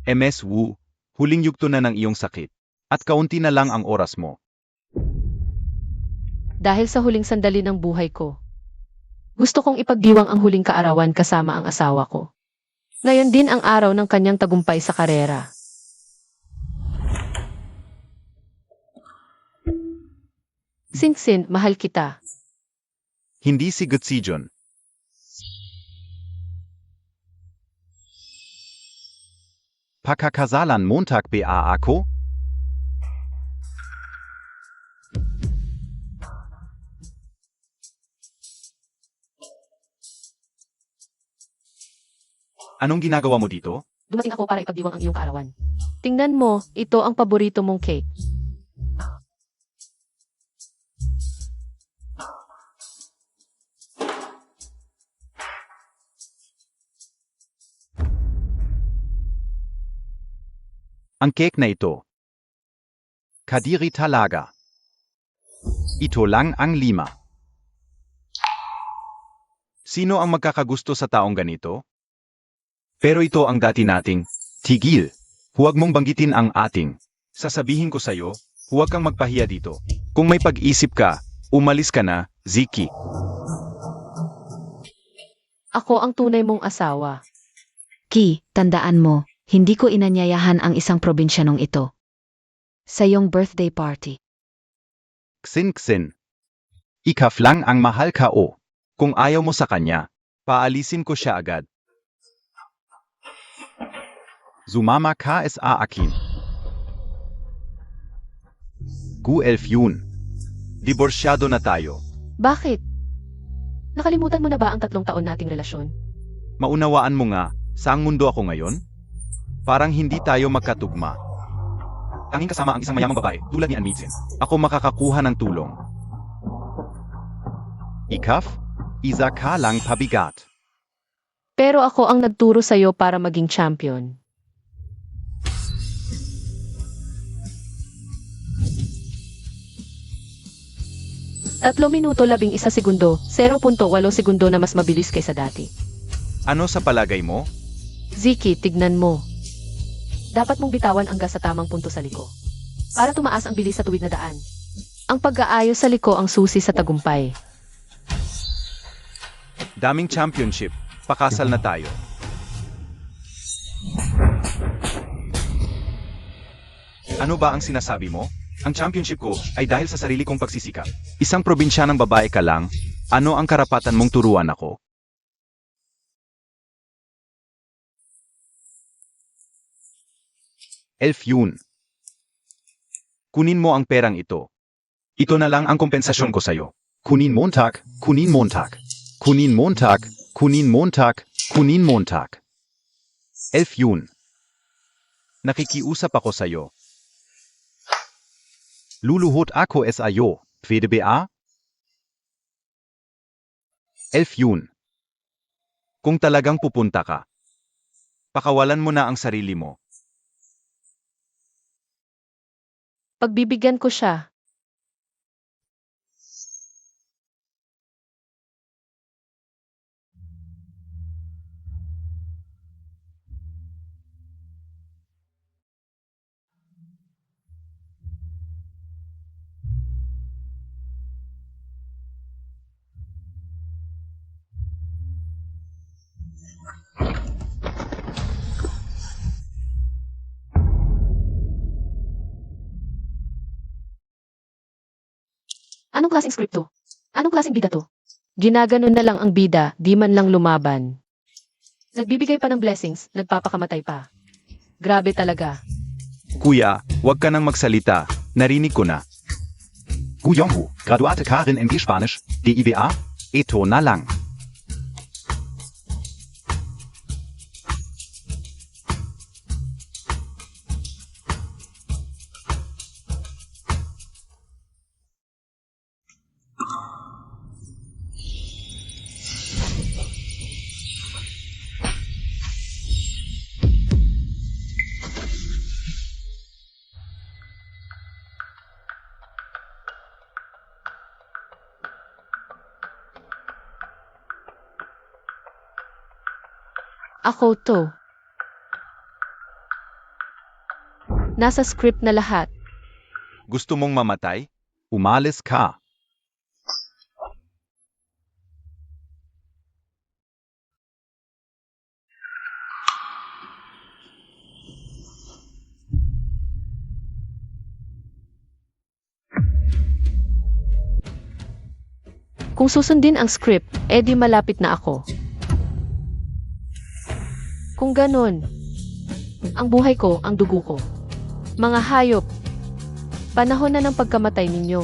MS Wu, huling yugto na ng iyong sakit. At kaunti na lang ang oras mo. Dahil sa huling sandali ng buhay ko, gusto kong ipagdiwang ang huling kaarawan kasama ang asawa ko. Ngayon din ang araw ng kanyang tagumpay sa karera. Sinsin, mahal kita. Hindi si Gutsijon. Pakakasalan Montag ba ako? Anong ginagawa mo dito? Dumating ako para ipagdiwang ang iyong kaarawan. Tingnan mo, ito ang paborito mong cake. Ang cake na ito. Kadiri talaga. Ito lang ang 5. Sino ang magkakagusto sa taong ganito? Pero ito ang dati nating, tigil. Huwag mong banggitin ang ating. Sasabihin ko sa'yo, huwag kang magpahiya dito. Kung may pag-isip ka, umalis ka na, Ziki. Ako ang tunay mong asawa. Ki, tandaan mo, hindi ko inanyayahan ang isang probinsyanong ito. Sa iyong birthday party. Ksin. Ikaf lang ang mahal ka o. Kung ayaw mo sa kanya, paalisin ko siya agad. Sumama ka sa akin. Gu elf yun. Diborsyado na tayo. Bakit? Nakalimutan mo na ba ang 3 taon nating relasyon? Maunawaan mo nga, saang mundo ako ngayon? Parang hindi tayo magkatugma. Tanging kasama ang isang mayamang babae, tulad ni Anmidsin. Ako makakakuha ng tulong. Ikaf, isa ka lang pabigat. Pero ako ang nagturo sa'yo para maging champion. Tatlo minuto 11 segundo, 0.8 segundo na mas mabilis kaysa dati. Ano sa palagay mo? Ziki, tignan mo. Dapat mong bitawan ang gas sa tamang punto sa liko. Para tumaas ang bilis sa tuwid na daan. Ang pag-aayos sa liko ang susi sa tagumpay. Daming championship, pakasal na tayo. Ano ba ang sinasabi mo? Ang championship ko ay dahil sa sarili kong pagsisikap. Isang probinsyanang babae ka lang, ano ang karapatan mong turuan ako? Elf yun. Kunin mo ang perang ito. Ito na lang ang kompensasyon ko sa'yo. Kunin Montag, kunin Montag. Kunin Montag, kunin Montag, kunin Montag. Elf yun. Nakikiusap ako sa'yo. Luluhod ako sa'yo, pwede ba? Elf yun. Kung talagang pupunta ka, pakawalan mo na ang sarili mo. Pagbibigyan ko siya. Anong klaseng script to? Anong klaseng bida to? Ginaganon na lang ang bida, di man lang lumaban. Nagbibigay pa ng blessings, nagpapakamatay pa. Grabe talaga. Kuya, huwag ka nang magsalita. Narinig ko na. Guyonghu, graduate ka rin MG Spanish, DIBA? Ito na lang. Ako to. Nasa script na lahat. Gusto mong mamatay? Umalis ka. Kung susundin ang script, edi malapit na ako. Kung ganon, ang buhay ko, ang dugo ko. Mga hayop, panahon na ng pagkamatay ninyo.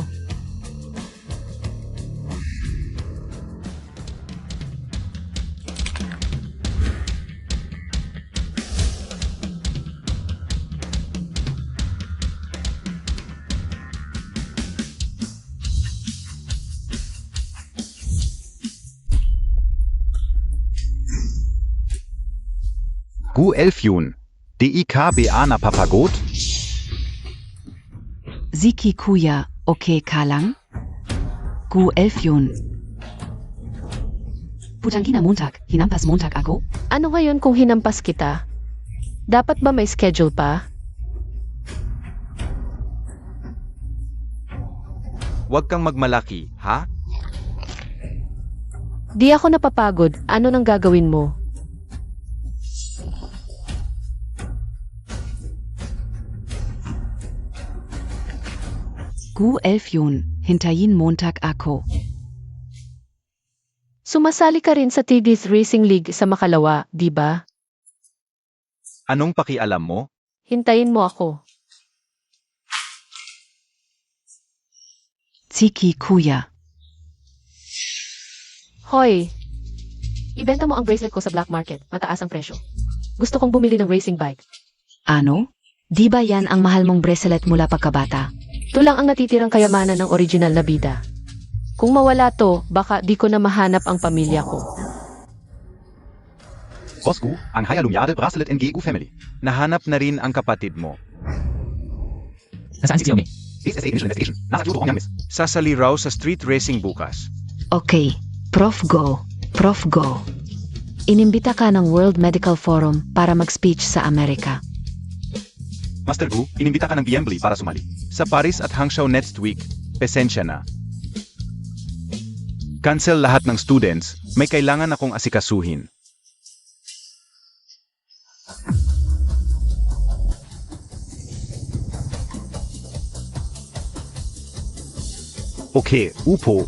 Gu 11 yun. DIKBA na papagot? Ziki Kuya, okay ka lang? Gu 11 yun. Putangina Montag, hinampas Montag ako? Ano ngayon kung hinampas kita? Dapat ba may schedule pa? Huwag kang magmalaki, ha? Di ako napapagod, ano nang gagawin mo? Gu 11 yun, hintayin Montag ako. Sumasali ka rin sa TD Racing League sa Makalawa, di ba? Anong pakialam mo? Hintayin mo ako. Ziki Kuya. Hoy! Ibenta mo ang bracelet ko sa black market, mataas ang presyo. Gusto kong bumili ng racing bike. Ano? Di ba yan ang mahal mong bracelet mula pagkabata? Ito lang ang natitirang kayamanan ng original na bida. Kung mawala to, baka di ko na mahanap ang pamilya ko. Bosku, ang Hayalumyade Bracelet ng GU Family. Nahanap na rin ang kapatid mo. Nasaan si Xiaomi? SSA Initial Investigation. Nasa Kyoto ang miss. Sasali raw sa street racing bukas. Okay, Prof. Go. Prof. Go. Inimbita ka ng World Medical Forum para mag-speech sa Amerika. Master Gu, inimbita ka ng BMBLI para sumali. Sa Paris at Hangzhou next week, pesensya na. Cancel lahat ng students, may kailangan akong asikasuhin. Okay, upo,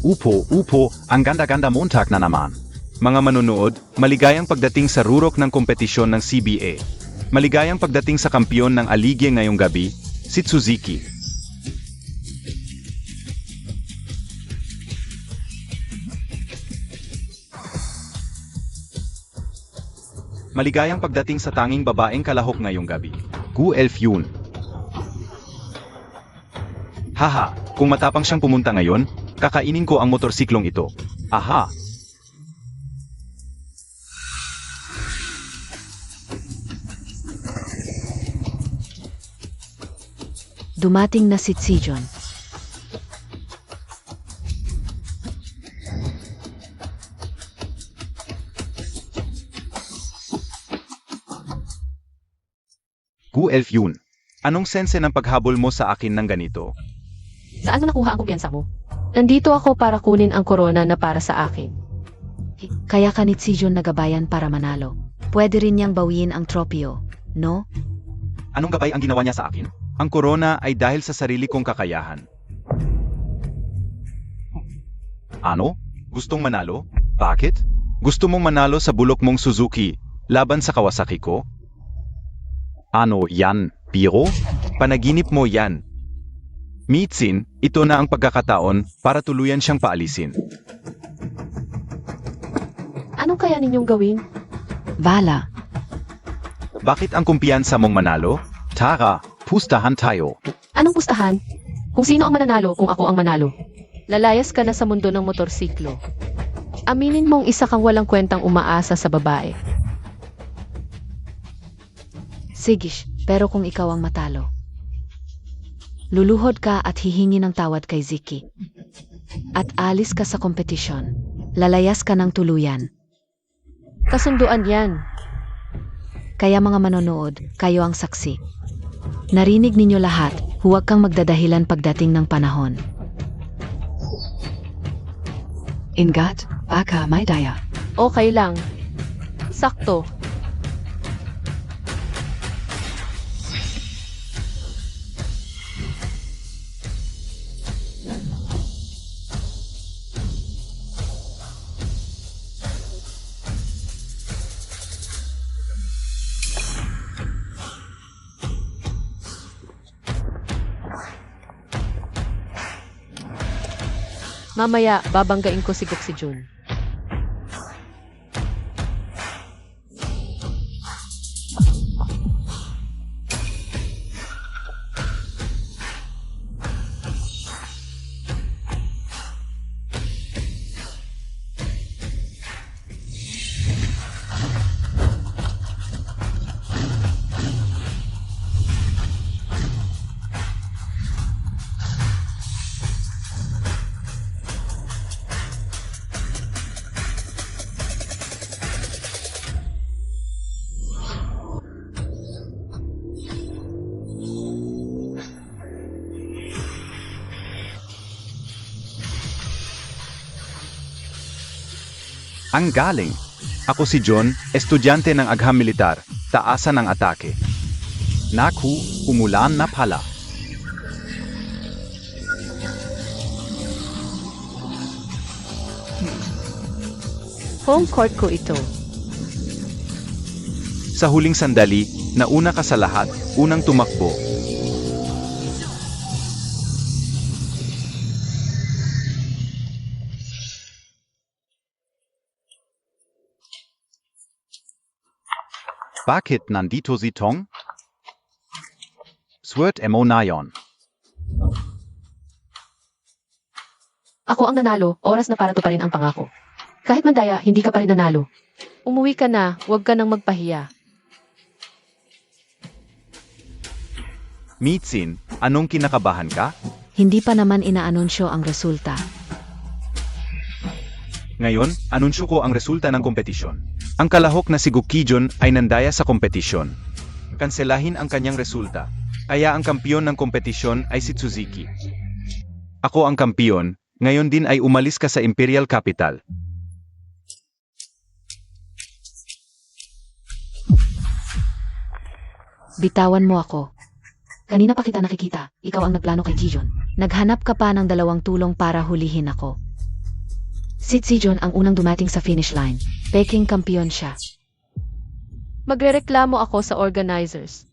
ang ganda-ganda Montag na naman. Mga manunood, maligayang pagdating sa rurok ng kompetisyon ng CBA. Maligayang pagdating sa kampiyon ng aligye ngayong gabi, si Tsuzuki. Maligayang pagdating sa tanging babaeng kalahok ngayong gabi. Gu Elf yun. Haha, kung matapang siyang pumunta ngayon, kakainin ko ang motorsiklong ito. Aha! Dumating na si Tsijon. Gu Elf yun. Anong sense ng paghabol mo sa akin ng ganito? Saan mo nakuha ang kumpiyansa mo? Nandito ako para kunin ang korona na para sa akin. Kaya ka ni Tsijon nagabayan para manalo. Pwede rin niyang bawiin ang tropeo, no? Anong gabay ang ginawa niya sa akin? Ang korona ay dahil sa sarili kong kakayahan. Ano? Gustong manalo? Bakit? Gusto mong manalo sa bulok mong Suzuki laban sa Kawasaki ko? Ano yan, biro? Panaginip mo yan. Mitsin, ito na ang pagkakataon para tuluyan siyang paalisin. Anong kaya ninyong gawin? Vala. Bakit ang kumpiyansa mong manalo? Tara, pustahan tayo. Anong pustahan? Kung sino ang mananalo kung ako ang manalo. Lalayas ka na sa mundo ng motorsiklo. Aminin mong isa kang walang kwentang umaasa sa babae. Sigish, pero kung ikaw ang matalo. Luluhod ka at hihingi ng tawad kay Ziki. At alis ka sa kompetisyon. Lalayas ka ng tuluyan. Kasunduan yan. Kaya mga manonood, kayo ang saksi. Narinig ninyo lahat, huwag kang magdadahilan pagdating ng panahon. Ingat, baka may daya. Okay lang. Sakto. Mamaya, babanggain ko si Gok si Jun. Ang galing. Ako si John, estudyante ng agham militar, taasan ang atake. Naku, umulan na pala. Home court ko ito. Sa huling sandali, nauna ka sa lahat, unang tumakbo. Bakit nandito si Tong? Swert mo na yon. Ako ang nanalo, oras na para tuparin ang pangako. Kahit mandaya, hindi ka pa rin nanalo. Umuwi ka na, huwag ka nang magpahiya. Mitsin, anong kinakabahan ka? Hindi pa naman inaanunsyo ang resulta. Ngayon, anunsyo ko ang resulta ng kompetisyon. Ang kalahok na si Gukijun ay nandaya sa kompetisyon. Kanselahin ang kanyang resulta. Kaya ang kampiyon ng kompetisyon ay si Tsuzuki. Ako ang kampiyon, ngayon din ay umalis ka sa Imperial Capital. Bitawan mo ako. Kanina pa kita nakikita, ikaw ang nagplano kay Jijon. Naghanap ka pa ng dalawang tulong para hulihin ako. Si Jijon ang unang dumating sa finish line. Peking kampiyon siya. Magrereklamo ako sa organizers.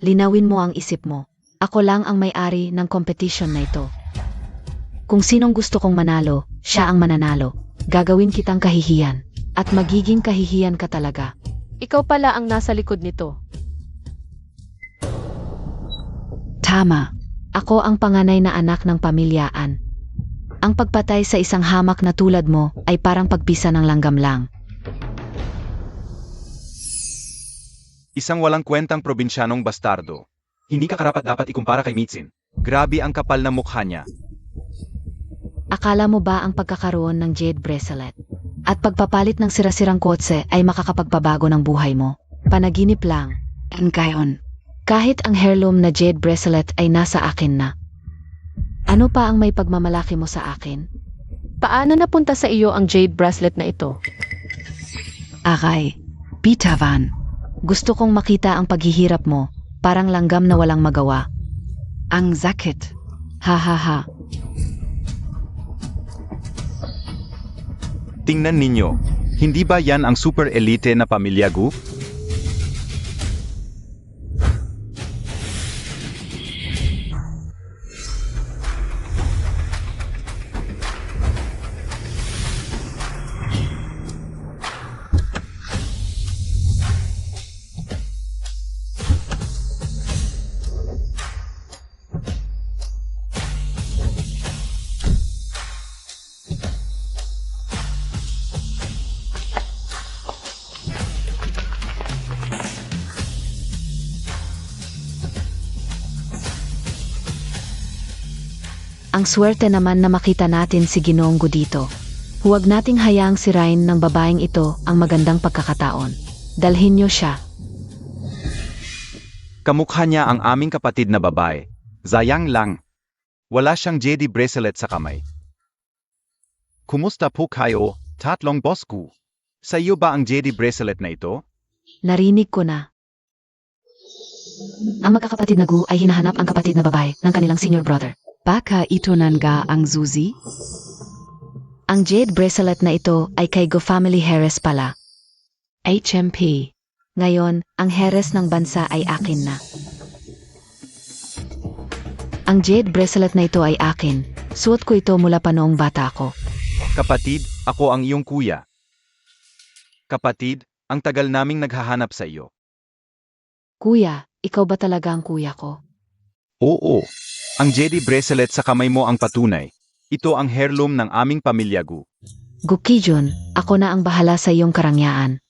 Linawin mo ang isip mo. Ako lang ang may-ari ng competition na ito. Kung sinong gusto kong manalo, siya ang mananalo. Gagawin kitang kahihiyan. At magiging kahihiyan ka talaga. Ikaw pala ang nasa likod nito. Tama. Ako ang panganay na anak ng pamilyaan. Ang pagpatay sa isang hamak na tulad mo ay parang pagpisa ng langgam lang. Isang walang kwentang probinsyanong bastardo. Hindi ka karapat-dapat ikumpara kay Mitsin. Grabe ang kapal na mukha niya. Akala mo ba ang pagkakaroon ng jade bracelet at pagpapalit ng sirasirang kotse ay makakapagpabago ng buhay mo? Panaginip lang. And gayon. Kahit ang heirloom na jade bracelet ay nasa akin na. Ano pa ang may pagmamalaki mo sa akin? Paano napunta sa iyo ang jade bracelet na ito? Aray. Bitawan. Gusto kong makita ang paghihirap mo, parang langgam na walang magawa. Ang sakit. Ha ha ha. Tingnan ninyo, hindi ba yan ang super elite na pamilya Gu? Ang swerte naman na makita natin si Ginoong Gu dito. Huwag nating hayaang sirain ng babaeng ito ang magandang pagkakataon. Dalhin niyo siya. Kamukha niya ang aming kapatid na babae. Sayang lang. Wala siyang jade bracelet sa kamay. Kumusta po kayo, tatlong boss ko? Sa iyo ba ang jade bracelet na ito? Narinig ko na. Ang magkakapatid na Gu ay hinahanap ang kapatid na babae ng kanilang senior brother. Baka ito nanga ang Suzy? Ang jade bracelet na ito ay kay Go Family Heres pala. HMP. Ngayon, ang Heres ng bansa ay akin na. Ang jade bracelet na ito ay akin. Suot ko ito mula pa noong bata ako. Kapatid, ako ang iyong kuya. Kapatid, ang tagal naming naghahanap sa iyo. Kuya, ikaw ba talaga ang kuya ko? Oo. Ang jade bracelet sa kamay mo ang patunay. Ito ang heirloom ng aming pamilya Gu. Gukijun, ako na ang bahala sa iyong karangyaan.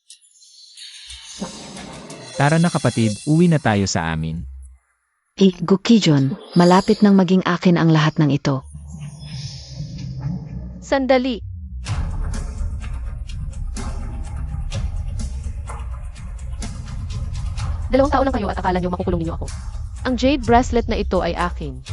Tara na kapatid, uwi na tayo sa amin. Gukijun, malapit nang maging akin ang lahat ng ito. Sandali. Dalawang taon lang kayo at akala niyo makukulong niyo ako. Ang jade bracelet na ito ay akin.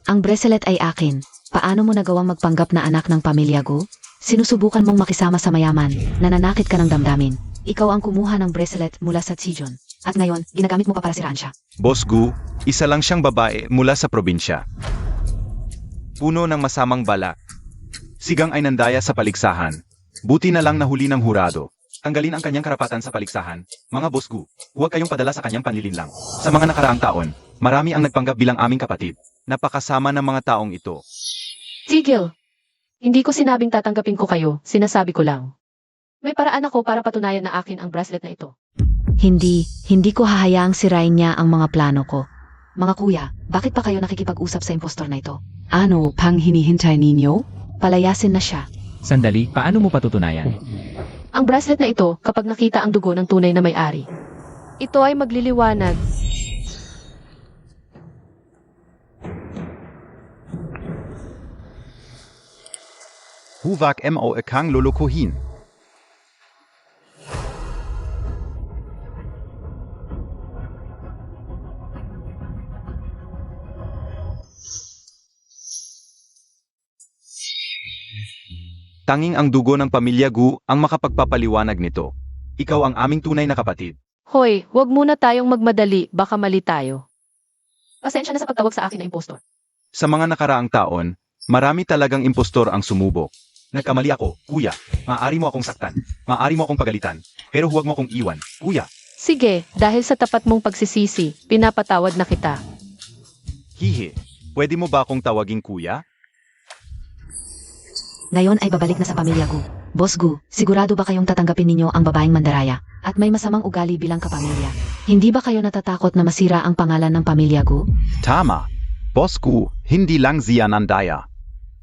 Ang bracelet ay akin. Paano mo nagawang magpanggap na anak ng pamilya Gu? Sinusubukan mong makisama sa mayaman, nananakit ka ng damdamin. Ikaw ang kumuha ng bracelet mula sa Tsijon. At ngayon, ginagamit mo pa para siraan siya. Boss Gu, isa lang siyang babae mula sa probinsya. Puno ng masamang balak. Sigang ay nandaya sa paligsahan. Buti na lang nahuli ng hurado. Tanggalin ang kanyang karapatan sa paligsahan. Mga boss Gu, huwag kayong padala sa kanyang panlilinlang. Sa mga nakaraang taon, marami ang nagpanggap bilang aming kapatid. Napakasama ng mga taong ito. Tigil. Hindi ko sinabing tatanggapin ko kayo, sinasabi ko lang. May paraan ako para patunayan na akin ang bracelet na ito. Hindi ko hahayaang sirain niya ang mga plano ko. Mga kuya, bakit pa kayo nakikipag-usap sa impostor na ito? Ano pang hinihintay ninyo? Palayasin na siya. Sandali, paano mo patutunayan? Ang bracelet na ito, kapag nakita ang dugo ng tunay na may-ari, ito ay magliliwanag. Huwag mo kang lulukuhin. Tanging ang dugo ng pamilya Gu ang makapagpapaliwanag nito. Ikaw ang aming tunay na kapatid. Hoy, wag muna tayong magmadali, baka mali tayo. Pasensya na sa pagtawag sa akin na impostor. Sa mga nakaraang taon, marami talagang impostor ang sumubok. Nagkamali ako, kuya. Maaari mo akong saktan. Maaari mo akong pagalitan. Pero huwag mo akong iwan, kuya. Sige, dahil sa tapat mong pagsisisi, pinapatawad na kita. Hihi, pwede mo ba akong tawaging kuya? Ngayon ay babalik na sa pamilya Gu. Boss Gu, sigurado ba kayong tatanggapin ninyo ang babaeng mandaraya at may masamang ugali bilang kapamilya? Hindi ba kayo natatakot na masira ang pangalan ng pamilya Gu? Tama. Boss Gu, hindi lang siya nandaya.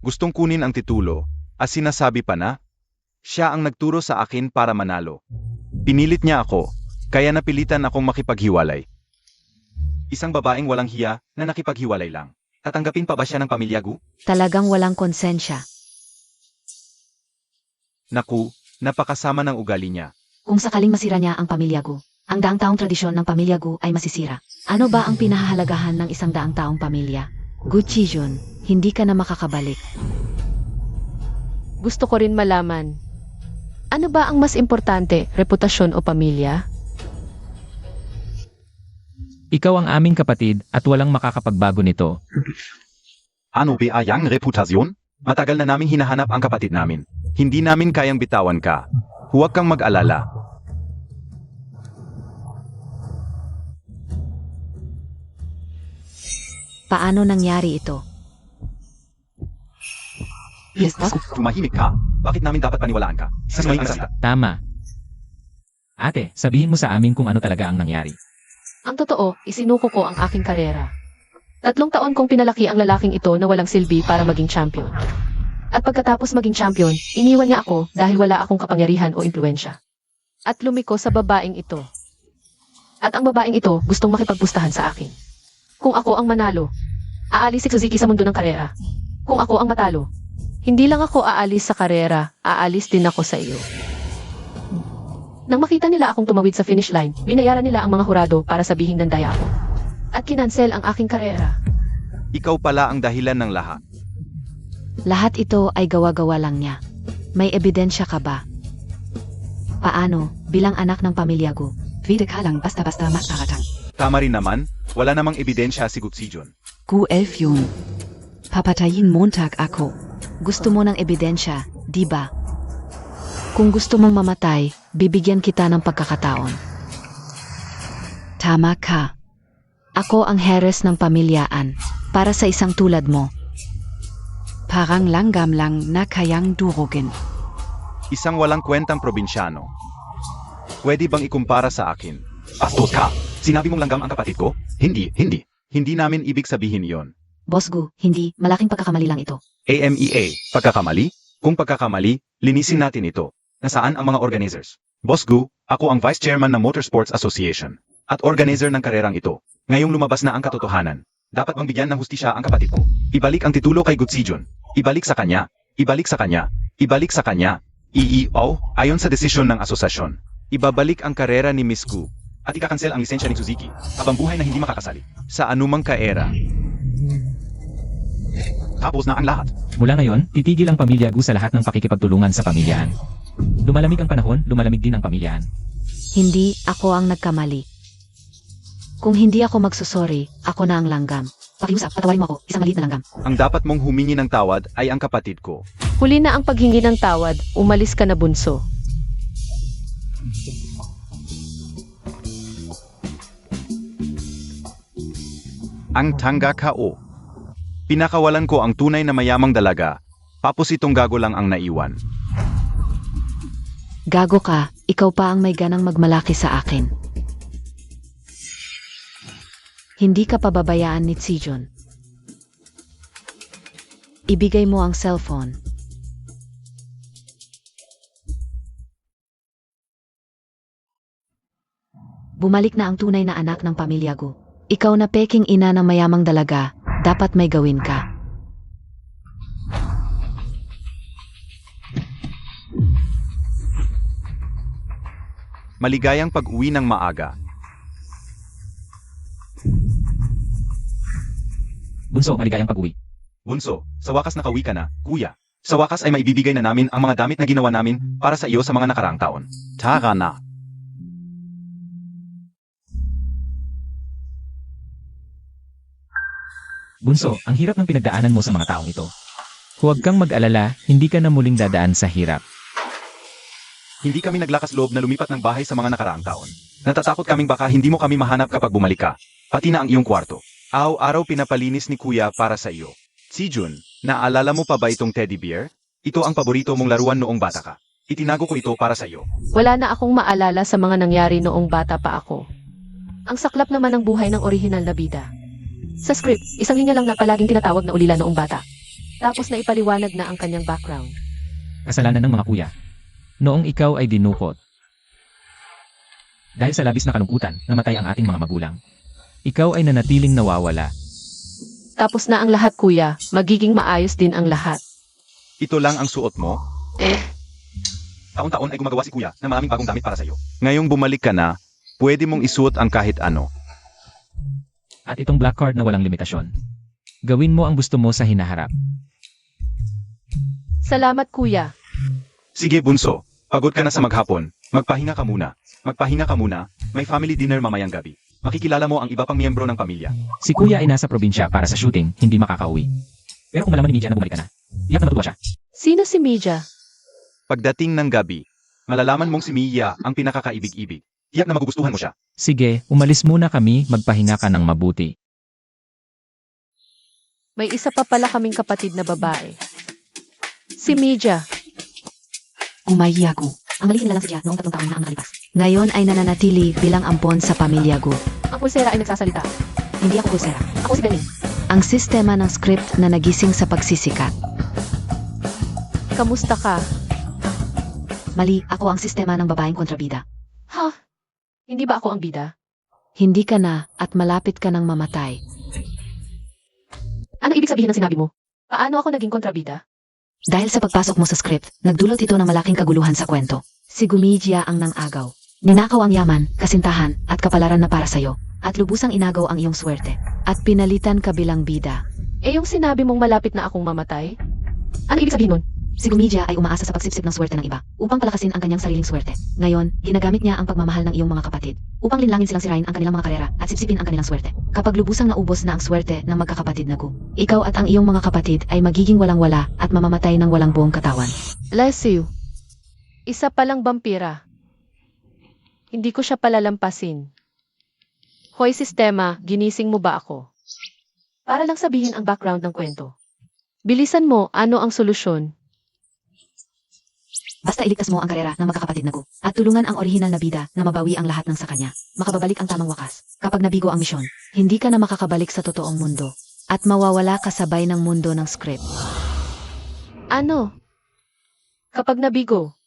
Gustong kunin ang titulo, at sinasabi pa na, siya ang nagturo sa akin para manalo. Pinilit niya ako, kaya napilitan akong makipaghiwalay. Isang babaeng walang hiya na nakipaghiwalay lang. Tatanggapin pa ba siya ng pamilya Gu? Talagang walang konsensya. Naku, napakasama ng ugali niya. Kung sakaling masira niya ang pamilya Gu, ang daang taong tradisyon ng pamilya Gu ay masisira. Ano ba ang pinahahalagahan ng isang daang taong pamilya? Gu Chijun, hindi ka na makakabalik. Gusto ko rin malaman. Ano ba ang mas importante, reputasyon o pamilya? Ikaw ang aming kapatid at walang makakapagbago nito. Ano ba ang reputasyon? Matagal na naming hinahanap ang kapatid namin. Hindi namin kayang bitawan ka. Huwag kang mag-alala. Paano nangyari ito? Yes, tumahimik ka. Bakit namin dapat paniwalaan ka? Sa may salita. Tama. Ate, sabihin mo sa amin kung ano talaga ang nangyari. Ang totoo, isinuko ko ang aking karera. 3 taon kong pinalaki ang lalaking ito na walang silbi para maging champion. At pagkatapos maging champion, iniwan niya ako dahil wala akong kapangyarihan o impluensya. At lumiko sa babaeng ito. At ang babaeng ito gustong makipagpustahan sa akin. Kung ako ang manalo, aalis si Suzuki sa mundo ng karera. Kung ako ang matalo, hindi lang ako aalis sa karera, aalis din ako sa iyo. Nang makita nila akong tumawid sa finish line, binayaran nila ang mga hurado para sabihing nandaya ako. At kinansel ang aking karera. Ikaw pala ang dahilan ng lahat. Lahat ito ay gawa-gawa lang niya. May ebidensya ka ba? Paano, bilang anak ng pamilya Gu? Pwede ka lang basta-basta magsaratang. Tama rin naman, wala namang ebidensya si Gutsijon. Gu 11 yun. Papatayin Montag ako. Gusto mo ng ebidensya, di ba? Kung gusto mong mamatay, bibigyan kita ng pagkakataon. Tama ka. Ako ang heres ng pamilyaan, para sa isang tulad mo. Parang langgam lang na kayang durugin. Isang walang kwentang probinsyano. Pwede bang ikumpara sa akin? Bastos ka! Sinabi mong langgam ang kapatid ko? Hindi. Hindi namin ibig sabihin iyon. Boss Gu, hindi, malaking pagkakamali lang ito. AMEA, pagkakamali? Kung pagkakamali, linisin natin ito. Nasaan ang mga organizers? Boss Gu, ako ang Vice Chairman ng Motorsports Association at organizer ng karerang ito. Ngayong lumabas na ang katotohanan. Dapat bang bigyan ng hustisya ang kapatid ko? Ibalik ang titulo kay Gutsijon. Ibalik sa kanya. Ibalik sa kanya. Ibalik sa kanya. EEO, ayon sa desisyon ng asosasyon. Ibabalik ang karera ni Miss Gu at ikakansel ang lisensya ni Suzuki habang buhay na hindi makakasali sa anumang kaera. Tapos na ang lahat. Mula ngayon, titigil ang pamilya Gu sa lahat ng pakikipagtulungan sa pamilyahan. Lumalamig ang panahon, lumalamig din ang pamilyahan. Hindi ako ang nagkamali. Kung hindi ako magsusori, ako na ang langgam. Pakiusap, patawarin mo ako, isang maliit na langgam. Ang dapat mong humingi ng tawad ay ang kapatid ko. Huli na ang paghingi ng tawad, umalis ka na bunso. Ang tangga kao. Pinakawalan ko ang tunay na mayamang dalaga, tapos itong gago lang ang naiwan. Gago ka, ikaw pa ang may ganang magmalaki sa akin. Hindi ka pababayaan ni Tsijon. Ibigay mo ang cellphone. Bumalik na ang tunay na anak ng pamilya Gu. Ikaw na peking ina ng mayamang dalaga, dapat may gawin ka. Maligayang pag-uwi ng maaga. Bunso, maligayang pag-uwi. Bunso, sa wakas nakauwi ka na, kuya. Sa wakas ay maibibigay na namin ang mga damit na ginawa namin para sa iyo sa mga nakaraang taon. Tara na. Bunso, ang hirap ng pinagdaanan mo sa mga taong ito. Huwag kang mag-alala, hindi ka na muling dadaan sa hirap. Hindi kami naglakas loob na lumipat ng bahay sa mga nakaraang taon. Natatakot kaming baka hindi mo kami mahanap kapag bumalik ka. Pati na ang iyong kwarto. Araw-araw pinapalinis ni kuya para sa iyo. Sijun, naalala mo pa ba itong teddy bear? Ito ang paborito mong laruan noong bata ka. Itinago ko ito para sa iyo. Wala na akong maalala sa mga nangyari noong bata pa ako. Ang saklap naman ng buhay ng orihinal na bida. Sa script, isang linya lang na palaging tinatawag na ulila noong bata. Tapos na ipaliwanag na ang kanyang background. Kasalanan ng mga kuya. Noong ikaw ay dinukot. Dahil sa labis na kalungkutan, namatay ang ating mga magulang. Ikaw ay nanatiling nawawala. Tapos na ang lahat kuya, magiging maayos din ang lahat. Ito lang ang suot mo? Taon-taon ay gumagawa si kuya ng maraming bagong damit para sa iyo. Ngayong bumalik ka na, pwede mong isuot ang kahit ano. At itong black card na walang limitasyon. Gawin mo ang gusto mo sa hinaharap. Salamat kuya. Sige bunso, pagod ka na sa maghapon. Magpahinga ka muna. Magpahinga ka muna. May family dinner mamayang gabi. Makikilala mo ang iba pang miyembro ng pamilya. Si kuya ay nasa probinsya para sa shooting, hindi makakauwi. Pero kung malaman ni Media na bumalik ka na, iyak na matuwa siya. Sino si Mija? Pagdating ng gabi, malalaman mong si Mia ang pinakakaibig-ibig. Tiyak na magugustuhan mo siya. Sige, umalis muna kami, magpahinga ka ng mabuti. May isa pa pala kaming kapatid na babae. Si Mija. Umaya Gu. Ang malihin na lang siya noong 3 taon na ang nakalipas. Ngayon ay nananatili bilang ampon sa pamilya Gu. Ang pulsera ay nagsasalita. Hindi ako pulsera. Ako si Bening. Ang sistema ng script na nagising sa pagsisikat. Kamusta ka? Mali, ako ang sistema ng babaeng kontrabida. Ha? Hindi ba ako ang bida? Hindi ka na at malapit ka ng mamatay. Ano ibig sabihin ng sinabi mo? Paano ako naging kontrabida? Dahil sa pagpasok mo sa script, nagdulot ito ng malaking kaguluhan sa kwento. Si Gumijia ang nang-agaw. Ninakaw ang yaman, kasintahan, at kapalaran na para sa'yo, at lubusang inagaw ang iyong swerte, at pinalitan ka bilang bida. Eh yung sinabi mong malapit na akong mamatay? Ano ibig sabihin nun? Si Gumidia ay umaasa sa pagsipsip ng swerte ng iba, upang palakasin ang kanyang sariling swerte. Ngayon, ginagamit niya ang pagmamahal ng iyong mga kapatid, upang linlangin silang sirain ang kanilang mga karera, at sipsipin ang kanilang swerte. Kapag lubusang naubos na ang swerte ng magkakapatid na Gu, ikaw at ang iyong mga kapatid ay magiging walang-wala at mamamatay ng walang buong katawan. Leslie, isa palang vampira. Hindi ko siya palalampasin. Hoy sistema, ginising mo ba ako? Para lang sabihin ang background ng kwento. Bilisan mo, ano ang solusyon? Basta iligtas mo ang karera ng magkakapatid na Gu, at tulungan ang orihinal na bida na mabawi ang lahat ng sa kanya. Makababalik ang tamang wakas. Kapag nabigo ang misyon, hindi ka na makakabalik sa totoong mundo, at mawawala ka sabay ng mundo ng script. Ano? Kapag nabigo,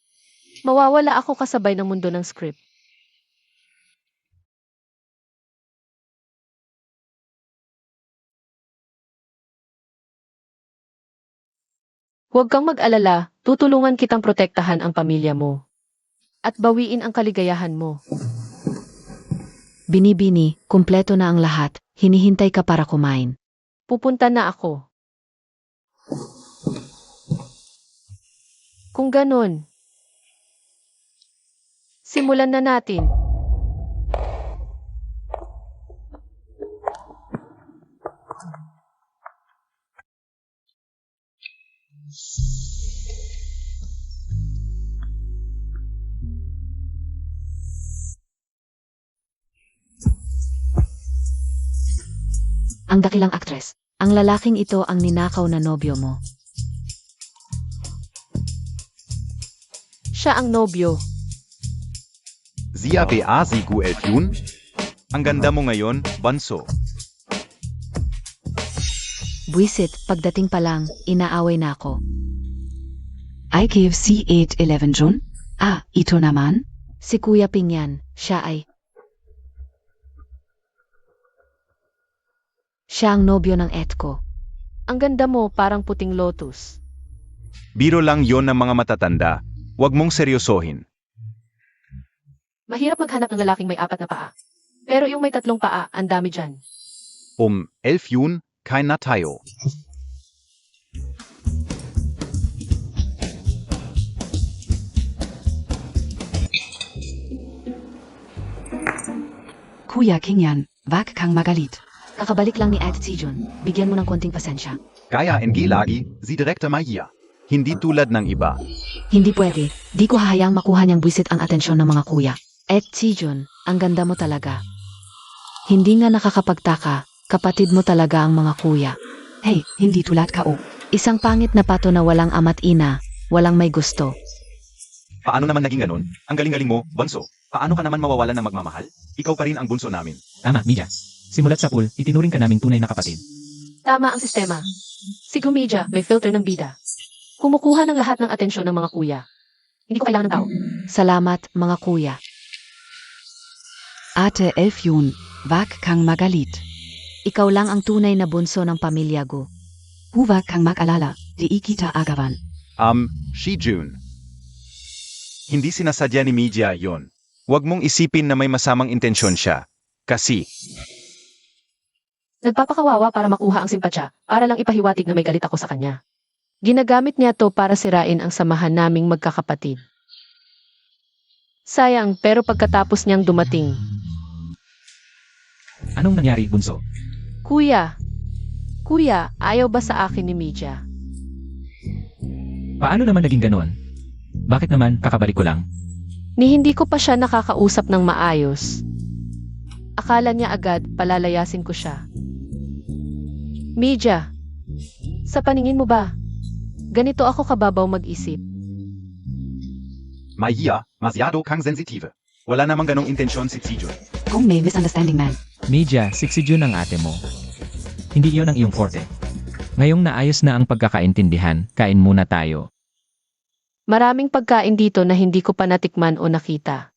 mawawala ako kasabay ng mundo ng script. Huwag kang mag-alala, tutulungan kitang protektahan ang pamilya mo. At bawiin ang kaligayahan mo. Binibini, kumpleto na ang lahat, hinihintay ka para kumain. Pupunta na ako. Kung ganun, simulan na natin. Ang dakilang aktres, ang lalaking ito ang ninakaw na nobyo mo. Siya ang nobyo. Zia ba si Gu Elfyun? Ang ganda mo ngayon, Banso. Buisit, pagdating pa lang, inaaway na ako. IKFC 811 Jun? Ah, ito naman? Si Kuya Ping yan, siya ang nobyo ng Etko. Ang ganda mo parang puting lotus. Biro lang yon ng mga matatanda. Huwag mong seryosohin. Mahirap maghanap ng lalaking may 4 na paa. Pero yung may 3 paa, ang dami dyan. Elfyun, kein na tayo. Kuya King yan, wag kang magalit. Kakabalik lang ni Ed Sijun, bigyan mo ng konting pasensya. Kaya NG lagi, si Direkta Maya. Hindi tulad ng iba. Hindi pwede, di ko hahayang makuha niyang buisit ang atensyon ng mga kuya. Ed Sijun, ang ganda mo talaga. Hindi nga nakakapagtaka, kapatid mo talaga ang mga kuya. Hey, hindi tulad ka o. Isang pangit na pato na walang ama't ina, walang may gusto. Paano naman naging ganun? Ang galing-galing mo, Banso. Paano ka naman mawawalan ng magmamahal? Ikaw pa rin ang bunso namin. Tama, Media. Simulat sa pool, itinuring ka naming tunay na kapatid. Tama ang sistema. Si Gumedia may filter ng bida. Kumukuha ng lahat ng atensyon ng mga kuya. Hindi ko kailangan ng tao. Salamat, mga kuya. Ate Elfyun, wag kang magalit. Ikaw lang ang tunay na bunso ng pamilya Gu. Huwag kang mag-alala, di kita agawan. Shijun. Hindi sinasadya ni Media yon. Huwag mong isipin na may masamang intensyon siya. Kasi, Nagpapakawawa para makuha ang simpatya, para lang ipahiwatig na may galit ako sa kanya. Ginagamit niya to para sirain ang samahan naming magkakapatid. Sayang, pero pagkatapos niyang dumating, Anong nangyari, Bunso? Kuya, ayaw ba sa akin ni Media? Paano naman naging ganon? Bakit naman, kakabalik ko lang? Ni hindi ko pa siya nakakausap ng maayos. Akala niya agad palalayasin ko siya. Media, sa paningin mo ba, ganito ako kababaw mag-isip? Maya, masyado kang sensitive. Wala namang ganong intensyon si Sijun. Kung may misunderstanding man. Media, siksijun ang ate mo. Hindi iyon ang iyong forte. Ngayong naayos na ang pagkakaintindihan, kain muna tayo. Maraming pagkain dito na hindi ko pa natikman o nakita.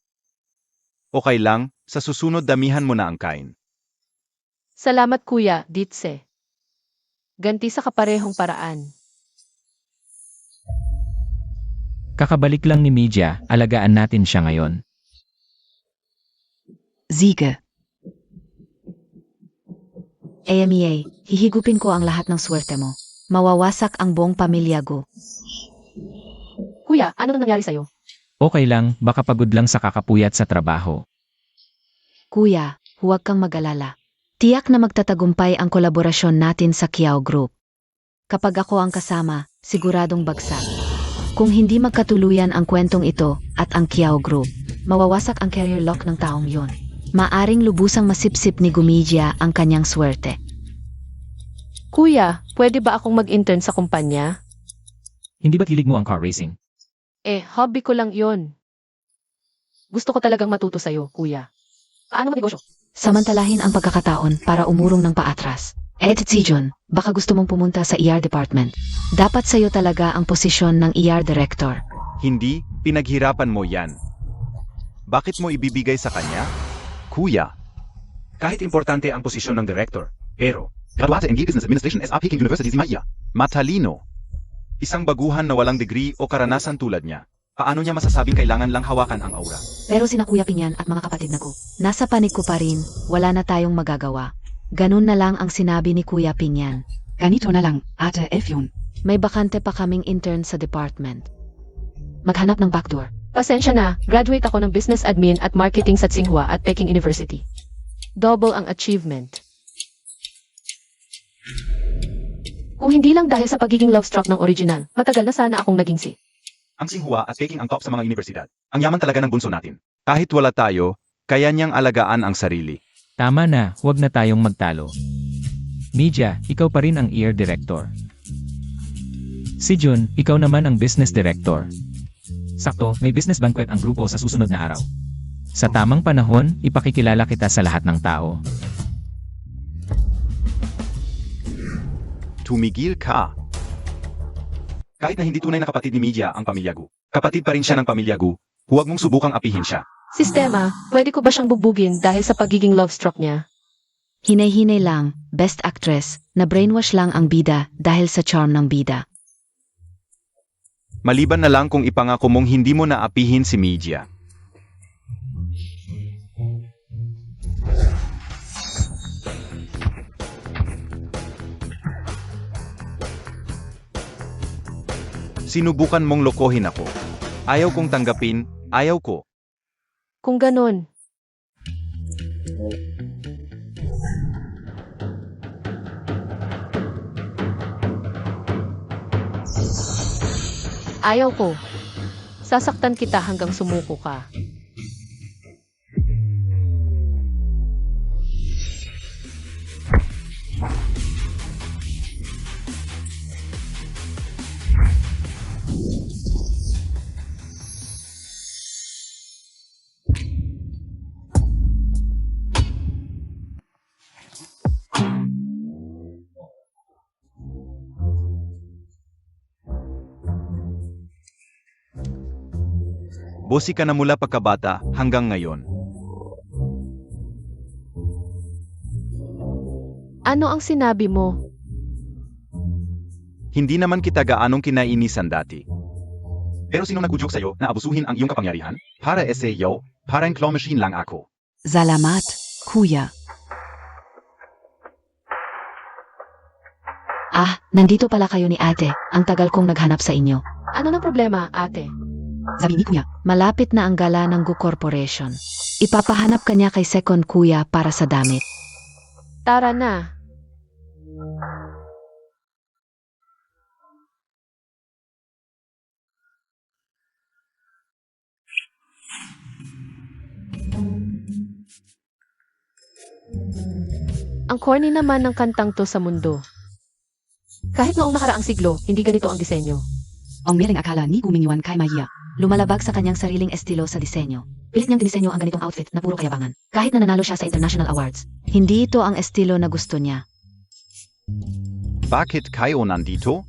Okay lang, sa susunod damihan mo na ang kain. Salamat kuya, Ditse. Ganti sa kaparehong paraan. Kakabalik lang ni Media, alagaan natin siya ngayon. Siege. AMEA, hihigupin ko ang lahat ng swerte mo. Mawawasak ang buong pamilya ko. Kuya, ano nang nangyari sa'yo? Okay lang, baka pagod lang sa kakapuyat sa trabaho. Kuya, huwag kang mag-alala. Tiyak na magtatagumpay ang kolaborasyon natin sa Kiao Group. Kapag ako ang kasama, siguradong bagsak. Kung hindi magkatuluyan ang kwentong ito at ang Kiao Group, mawawasak ang career lock ng taong yon. Maaring lubusang masipsip ni Gumijia ang kanyang swerte. Kuya, pwede ba akong mag-intern sa kumpanya? Hindi ba't hilig mo ang car racing? Hobby ko lang yon. Gusto ko talagang matuto sa'yo, kuya. Paano magnegosyo? Samantalahin ang pagkakataon para umurong ng paatras. Zijon, baka gusto mong pumunta sa ER department. Dapat sa'yo talaga ang posisyon ng ER director. Hindi, pinaghirapan mo yan. Bakit mo ibibigay sa kanya? Kuya, kahit importante ang posisyon ng director, pero graduate in Business Administration sa Peking University Maya. Matalino. Isang baguhan na walang degree o karanasan tulad niya. Paano niya masasabing kailangan lang hawakan ang aura? Pero sina Kuya Pinyan at mga kapatid na ko, nasa panig ko pa rin, wala na tayong magagawa. Ganun na lang ang sinabi ni Kuya Pinyan. Ganito na lang, Ate Efyun. May bakante pa kaming intern sa department. Maghanap ng backdoor. Pasensya na, graduate ako ng Business Admin at Marketing sa Tsinghua at Peking University. Double ang achievement. Kung hindi lang dahil sa pagiging love-struck ng original, matagal na sana akong naging si. Ang Tsinghua at Peking ang top sa mga universidad. Ang yaman talaga ng bunso natin. Kahit wala tayo, kaya niyang alagaan ang sarili. Tama na, huwag na tayong magtalo. Media, ikaw pa rin ang ER director. Si Jun, ikaw naman ang business director. Sakto, may business banquet ang grupo sa susunod na araw. Sa tamang panahon, ipakikilala kita sa lahat ng tao. Tumigil ka. Kahit na hindi tunay na kapatid ni Media ang pamilya Gu, kapatid pa rin siya ng pamilya Gu, huwag mong subukang apihin siya. Sistema, pwede ko ba siyang bubugin dahil sa pagiging love-struck niya? Hinay-hinay lang, best actress, na brainwash lang ang bida dahil sa charm ng bida. Maliban na lang kung ipangako mong hindi mo na apihin si Media. Sinubukan mong lokohin ako. Ayaw kong tanggapin, ayaw ko. Kung ganon, ayaw ko. Sasaktan kita hanggang sumuko ka. Bosi ka na mula pagkabata hanggang ngayon. Ano ang sinabi mo? Hindi naman kita gaanong kinainisan dati. Pero sino nag-udyok sa'yo na abusuhin ang iyong kapangyarihan? Para SAO, parang claw machine lang ako. Salamat, Kuya. Nandito pala kayo ni ate, ang tagal kong naghanap sa inyo. Ano ng problema, ate? Sabi ni Kuya. Malapit na ang gala ng Gu Corporation. Ipapahanap kanya kay Second Kuya para sa damit. Tara na. Ang corny naman ng kantang to sa mundo. Kahit noong nakaraang siglo, hindi ganito ang disenyo. Ang miring akala ni Gumingyuan kay Maya. Lumalabag sa kanyang sariling estilo sa disenyo. Pilit niyang dinisenyo ang ganitong outfit na puro kayabangan. Kahit na nanalo siya sa international awards. Hindi ito ang estilo na gusto niya. Bakit kayo nandito?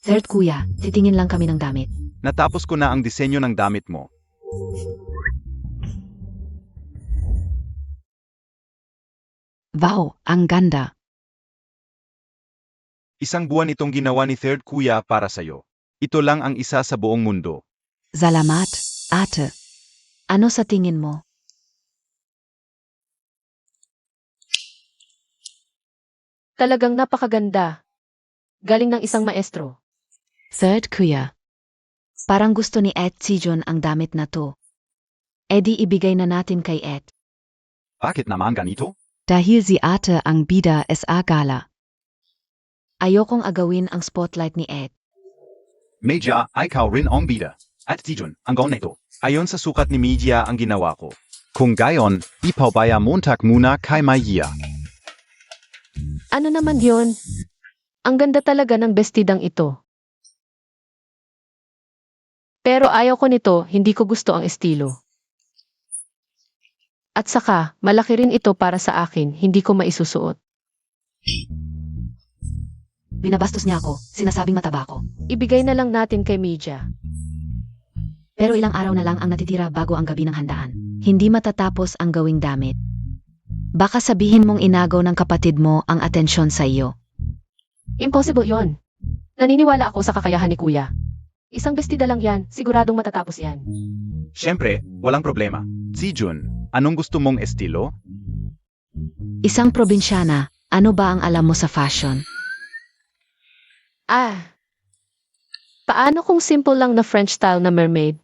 Third Kuya, titingin lang kami ng damit. Natapos ko na ang disenyo ng damit mo. Wow, ang ganda. Isang buwan itong ginawa ni Third Kuya para sa'yo. Ito lang ang isa sa buong mundo. Salamat, Ate. Ano sa tingin mo? Talagang napakaganda. Galing ng isang maestro. Third, kuya. Parang gusto ni Ed Sejun ang damit na to. Edi ibigay na natin kay Ed. Bakit naman ganito? Dahil si Ate ang bida SA gala. Ayokong agawin ang spotlight ni Ed. Media, ikaw rin ang bida. At Sejun, ang gaon nito. Ayon sa sukat ni Media ang ginawa ko. Kung gayon, ipabaya Montag muna kay Maya. Ano naman yon? Ang ganda talaga ng bestidang ito. Pero ayaw ko nito, hindi ko gusto ang estilo. At saka, malaki rin ito para sa akin, hindi ko maisusuot. Binabastos niya ako, sinasabing mataba ko. Ibigay na lang natin kay Media. Pero ilang araw na lang ang natitira bago ang gabi ng handaan. Hindi matatapos ang gawing damit. Baka sabihin mong inagaw ng kapatid mo ang atensyon sa iyo. Impossible yon. Naniniwala ako sa kakayahan ni Kuya. Isang bestida lang yan, siguradong matatapos yan. Siyempre, walang problema. Sejun, anong gusto mong estilo? Isang probinsyana, ano ba ang alam mo sa fashion? Paano kung simple lang na French style na mermaid?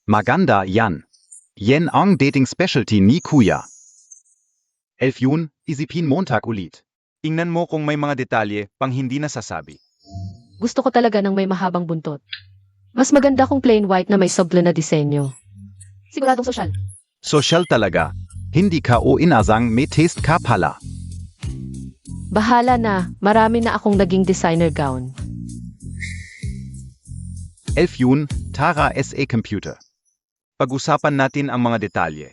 Maganda yan. Yen ang dating specialty ni Kuya. Elf yun, isipin Montag ulit. Tingnan mo kung may mga detalye pang hindi nasasabi. Gusto ko talaga ng may mahabang buntot. Mas maganda kung plain white na may subtle na disenyo. Siguradong sosyal. Social talaga. Hindi ka o inasang may taste ka pala. Bahala na, marami na akong naging designer gown. Elf yun, Tara SA Computer. Pag-usapan natin ang mga detalye.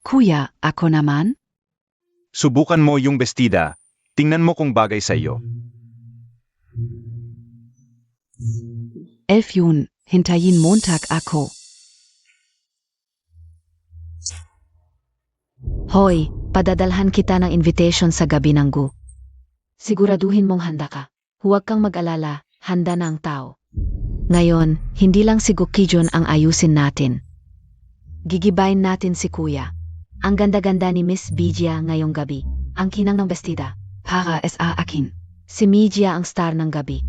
Kuya, ako naman? Subukan mo yung bestida. Tingnan mo kung bagay sa iyo. Elf yun, hintayin Montag ako. Hoy, padadalhan kita ng invitation sa gabi ng Gu. Siguraduhin mong handa ka. Huwag kang mag-alala, handa na ang tao. Ngayon, hindi lang si Gu Kijun ang ayusin natin. Gigibayin natin si Kuya. Ang ganda-ganda ni Miss Bijia ngayong gabi. Ang kinang ng bestida. Para SA akin. Si Mijia ang star ng gabi.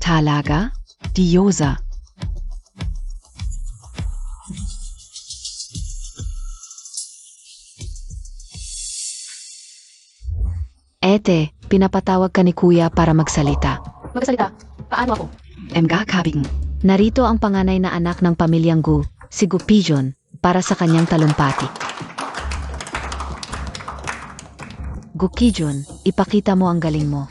Talaga? Diyosa. Ete, pinapatawag ka ni Kuya para magsalita. Magsalita, paano ako? Mga kabing. Narito ang panganay na anak ng pamilyang Gu, si Gu Pigeon, para sa kanyang talumpati. Gu Kijun, ipakita mo ang galing mo.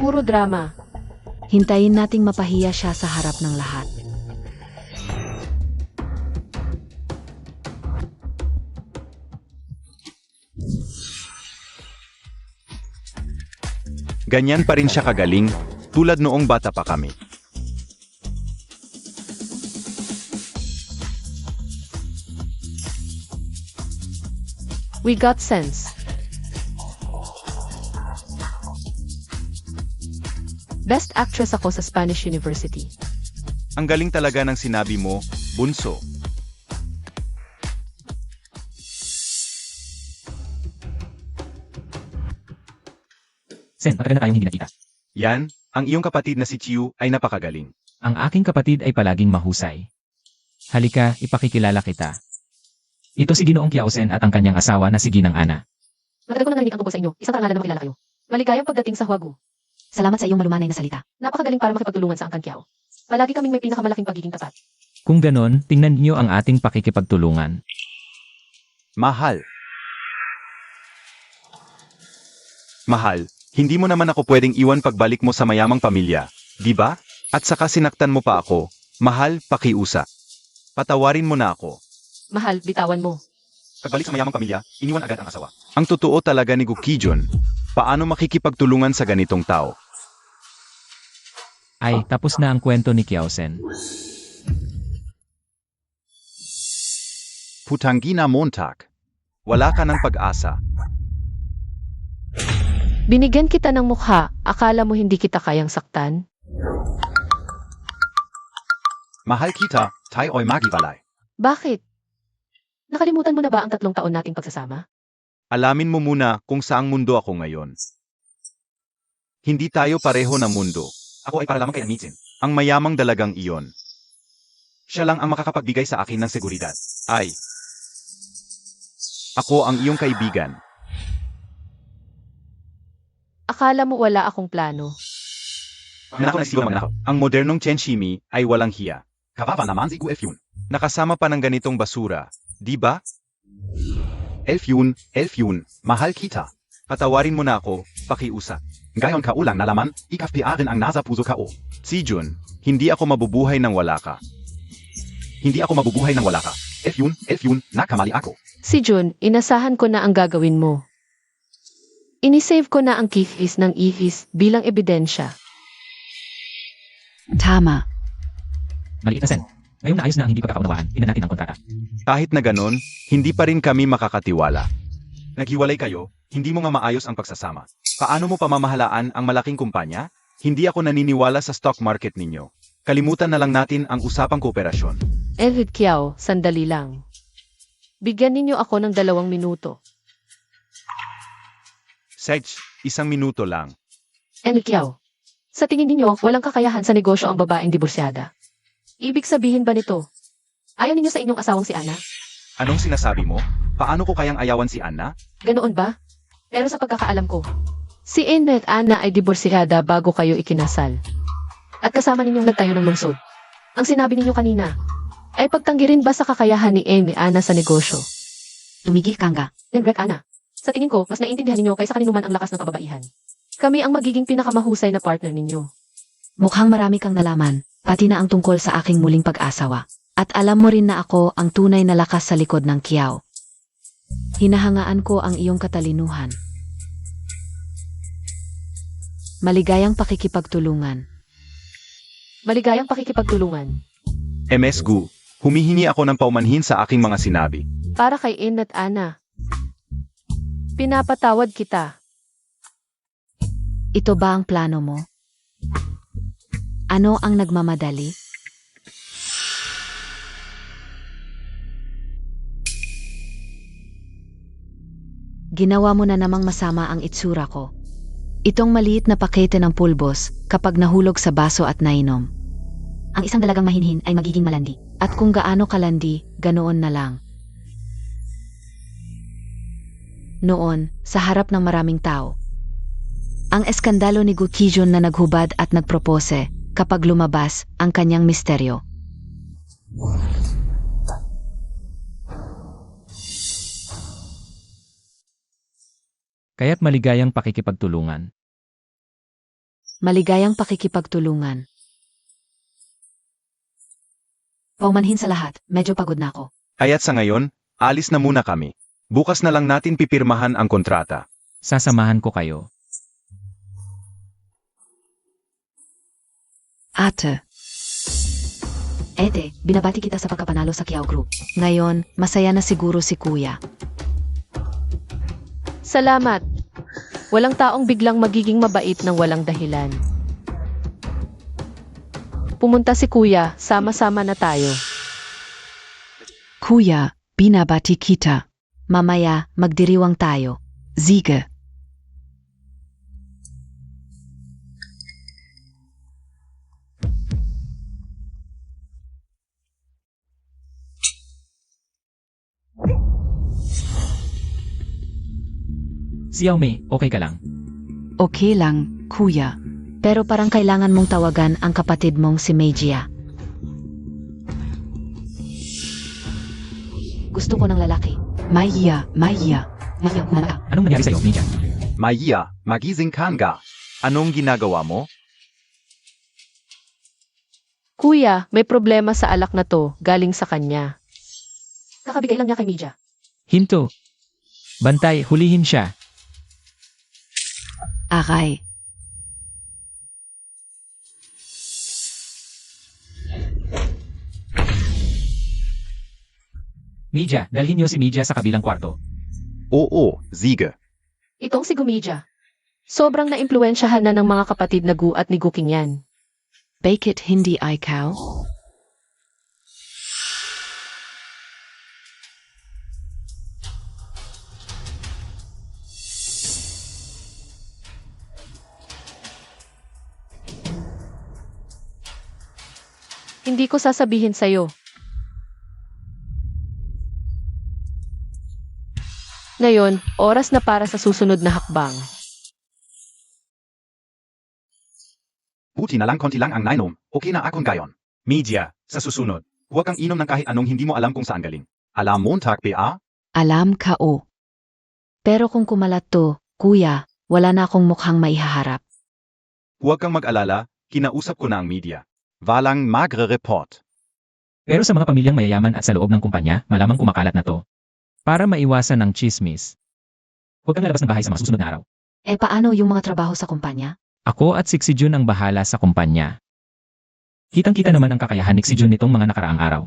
Puro drama. Hintayin nating mapahiya siya sa harap ng lahat. Ganyan pa rin siya kagaling, tulad noong bata pa kami. We got sense. Best actress ako sa Spanish University. Ang galing talaga ng sinabi mo, bunso. Sen, matagal na tayong hindi nakita. Yan, ang iyong kapatid na si Chiu ay napakagaling. Ang aking kapatid ay palaging mahusay. Halika, ipakikilala kita. Ito si Ginoong Kiao-sen at ang kanyang asawa na si Ginang Ana. Matagal ko nang narinig ang tungkol sa inyo. Isang karangalan na makilala kayo. Maligayang pagdating sa Huagu. Salamat sa iyong malumanay na salita. Napakagaling para makipagtulungan sa Angkan Kiao. Palagi kaming may pinakamalaking pagiging tapat. Kung ganon, tingnan niyo ang ating pakikipagtulungan. Mahal. Mahal, hindi mo naman ako pwedeng iwan pagbalik mo sa mayamang pamilya, di ba? At saka sinaktan mo pa ako. Mahal, pakiusa. Patawarin mo na ako. Mahal, bitawan mo. Pagbalik sa mayamang pamilya, iniwan agad ang asawa. Ang totoo talaga ni Gu Kijun. Paano makikipagtulungan sa ganitong tao? Ay, tapos na ang kwento ni Kiaosen. Putanggina Montag. Wala ka ng pag-asa. Binigyan kita ng mukha, akala mo hindi kita kayang saktan? Mahal kita, tayo'y magiwalay. Bakit? Nakalimutan mo na ba ang 3 taon nating pagsasama? Alamin mo muna kung saang mundo ako ngayon. Hindi tayo pareho ng mundo. Ako ay para lamang kay Amitin. Ang mayamang dalagang iyon. Siya lang ang makakapagbigay sa akin ng seguridad. Ay. Ako ang iyong kaibigan. Akala mo wala akong plano. Nanako na sigaw magnakaw. Ang modernong Chenshimi ay walang hiya. Kababa naman si Elf yun. Nakasama pa ng ganitong basura, di ba? Elf yun, mahal kita. Patawarin mo na ako, pakiusap. Gayon ka ulang nalaman, ikafpiarin ang nasa puso ka o. Si Jun, hindi ako mabubuhay nang wala ka. Hindi ako mabubuhay nang wala ka. Elf yun, nakamali ako. Si Jun, inasahan ko na ang gagawin mo. Inisave ko na ang kihis ng ihis bilang ebidensya. Tama. Maliit na Sen. Ngayong naayos na ang hindi pagkakaunawaan, ina natin ang kontrata. Kahit na ganon, hindi pa rin kami makakatiwala. Naghiwalay kayo, hindi mo nga maayos ang pagsasama. Paano mo pamamahalaan ang malaking kumpanya? Hindi ako naniniwala sa stock market ninyo. Kalimutan na lang natin ang usapang kooperasyon. Elvid Kiao, sandali lang. Bigyan ninyo ako ng 2 minuto. Sedge, 1 minuto lang. Elvid Kiao, sa tingin ninyo, walang kakayahan sa negosyo ang babaeng diborsyada. Ibig sabihin ba nito? Ayaw ninyo sa inyong asawang si Ana? Anong sinasabi mo? Paano ko kayang ayawan si Anna? Ganoon ba? Pero sa pagkakaalam ko, si Amy at Ana ay diborsyada bago kayo ikinasal. At kasama ninyong nagtayo ng lungsod. Ang sinabi ninyo kanina, ay pagtanggirin ba sa kakayahan ni Amy Ana sa negosyo? Tumigil ka nga. Nenrek Ana, sa tingin ko, mas naiintindihan ninyo kaysa kaninuman ang lakas ng kababaihan. Kami ang magiging pinakamahusay na partner ninyo. Mukhang marami kang nalaman, pati na ang tungkol sa aking muling pag-asawa. At alam mo rin na ako ang tunay na lakas sa likod ng Kiao. Hinahangaan ko ang iyong katalinuhan. Maligayang pakikipagtulungan. Maligayang pakikipagtulungan. MS Gu, humihingi ako ng paumanhin sa aking mga sinabi. Para kay Amy at Ana. Pinapatawad kita. Ito ba ang plano mo? Ano ang nagmamadali? Ginawa mo na namang masama ang itsura ko. Itong maliit na pakete ng pulbos kapag nahulog sa baso at nainom. Ang isang dalagang mahinhin ay magiging malandi. At kung gaano kalandi, ganoon na lang. Noon, sa harap ng maraming tao. Ang eskandalo ni Gu Kijun na naghubad at nagpropose kapag lumabas ang kanyang misteryo. Kaya't maligayang pakikipagtulungan. Maligayang pakikipagtulungan. Paumanhin sa lahat, medyo pagod na ako. Kaya't sa ngayon, alis na muna kami. Bukas na lang natin pipirmahan ang kontrata. Sasamahan ko kayo. Ate. Ete, binabati kita sa pagkapanalo sa Kiao Group. Ngayon, masaya na siguro si Kuya. Salamat. Walang taong biglang magiging mabait ng walang dahilan. Pumunta si Kuya, sama-sama na tayo. Kuya, binabati kita. Mamaya, magdiriwang tayo. Siege. Xiaomei, okay ka lang? Okay lang, kuya. Pero parang kailangan mong tawagan ang kapatid mong si Meijia. Gusto ko ng lalaki. Maya. Maya, Anong nangyari sa'yo, Mija? Maya, magising ka nga. Anong ginagawa mo? Kuya, may problema sa alak na to, galing sa kanya. Kakabigay lang niya kay Mija. Hinto. Bantay, hulihin siya. Aray. Media, dalhin niyo si Media sa kabilang kwarto. Oo, Ziege. Itong si Gumidya. Sobrang naimpluwensyahan na ng mga kapatid na Gu at ni Guking yan. Bakit hindi ikaw? Hindi ko sasabihin sa'yo. Ngayon, oras na para sa susunod na hakbang. Buti na lang konti lang ang nainom. Okay na akong gayon. Media, sa susunod, huwag kang inom ng kahit anong hindi mo alam kung saan galing. Alam Montag pa? Alam ka o. Pero kung kumalat to, kuya, wala na akong mukhang maihaharap. Huwag kang mag-alala, kinausap ko na ang media. Walang magre-report. Pero sa mga pamilyang mayayaman at sa loob ng kumpanya, malamang kumakalat na to. Para maiwasan ng chismis. Huwag kang lalabas ng bahay sa mga susunod na araw. Eh paano yung mga trabaho sa kumpanya? Ako at si Jun ang bahala sa kumpanya. Kitang-kita naman ang kakayahan ni Jun nitong mga nakaraang araw.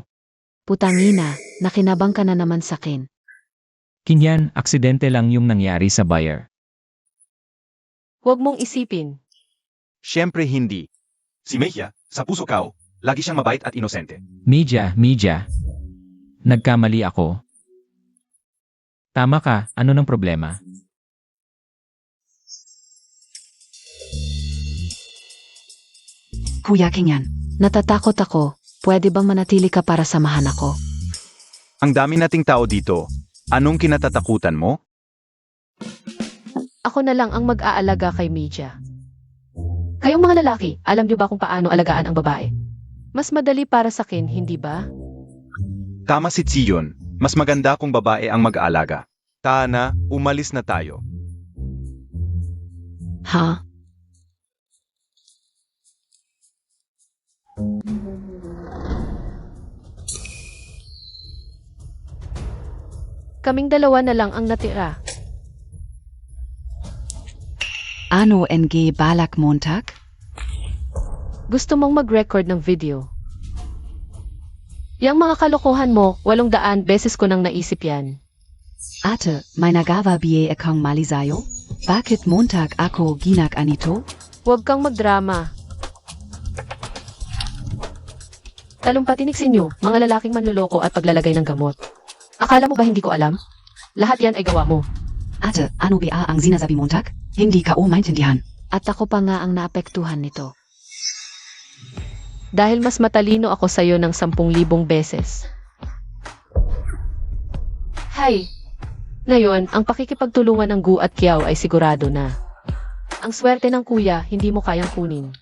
Putangina, nakinabang ka na naman sakin. Kinyan, aksidente lang yung nangyari sa buyer. Huwag mong isipin. Siyempre hindi. Si Mejia, sa puso kao, lagi siyang mabait at inosente. Media. Nagkamali ako. Tama ka, ano ng problema? Kuya Kinyan. Natatakot ako, pwede bang manatili ka para samahan ako? Ang dami nating tao dito. Anong kinatatakutan mo? Ako na lang ang mag-aalaga kay Media. Kayong mga lalaki, alam niyo ba kung paano alagaan ang babae? Mas madali para sa akin, hindi ba? Tama si Tsiyon, mas maganda kung babae ang mag-aalaga. Tana, umalis na tayo. Ha? Kaming dalawa na lang ang natira. Ano NG Balak Montag? Gusto mong mag-record ng video. Yang mga kalokohan mo, 800 beses ko nang naisip yan. Ate, may nagawa biye akong mali sa'yo? Bakit Montag ako ginak anito? Huwag kang magdrama. Talumpatinig sinyo, mga lalaking manloloko at paglalagay ng gamot. Akala mo ba hindi ko alam? Lahat yan ay gawa mo. Ate, ano ba ang sinasabi Montag? Hindi ka o maintindihan. At ako pa nga ang naapektuhan nito. Dahil mas matalino ako sa'yo ng 10,000 beses. Hay! Ngayon, ang pakikipagtulungan ng Gu at Kiao ay sigurado na. Ang swerte ng kuya, hindi mo kayang kunin.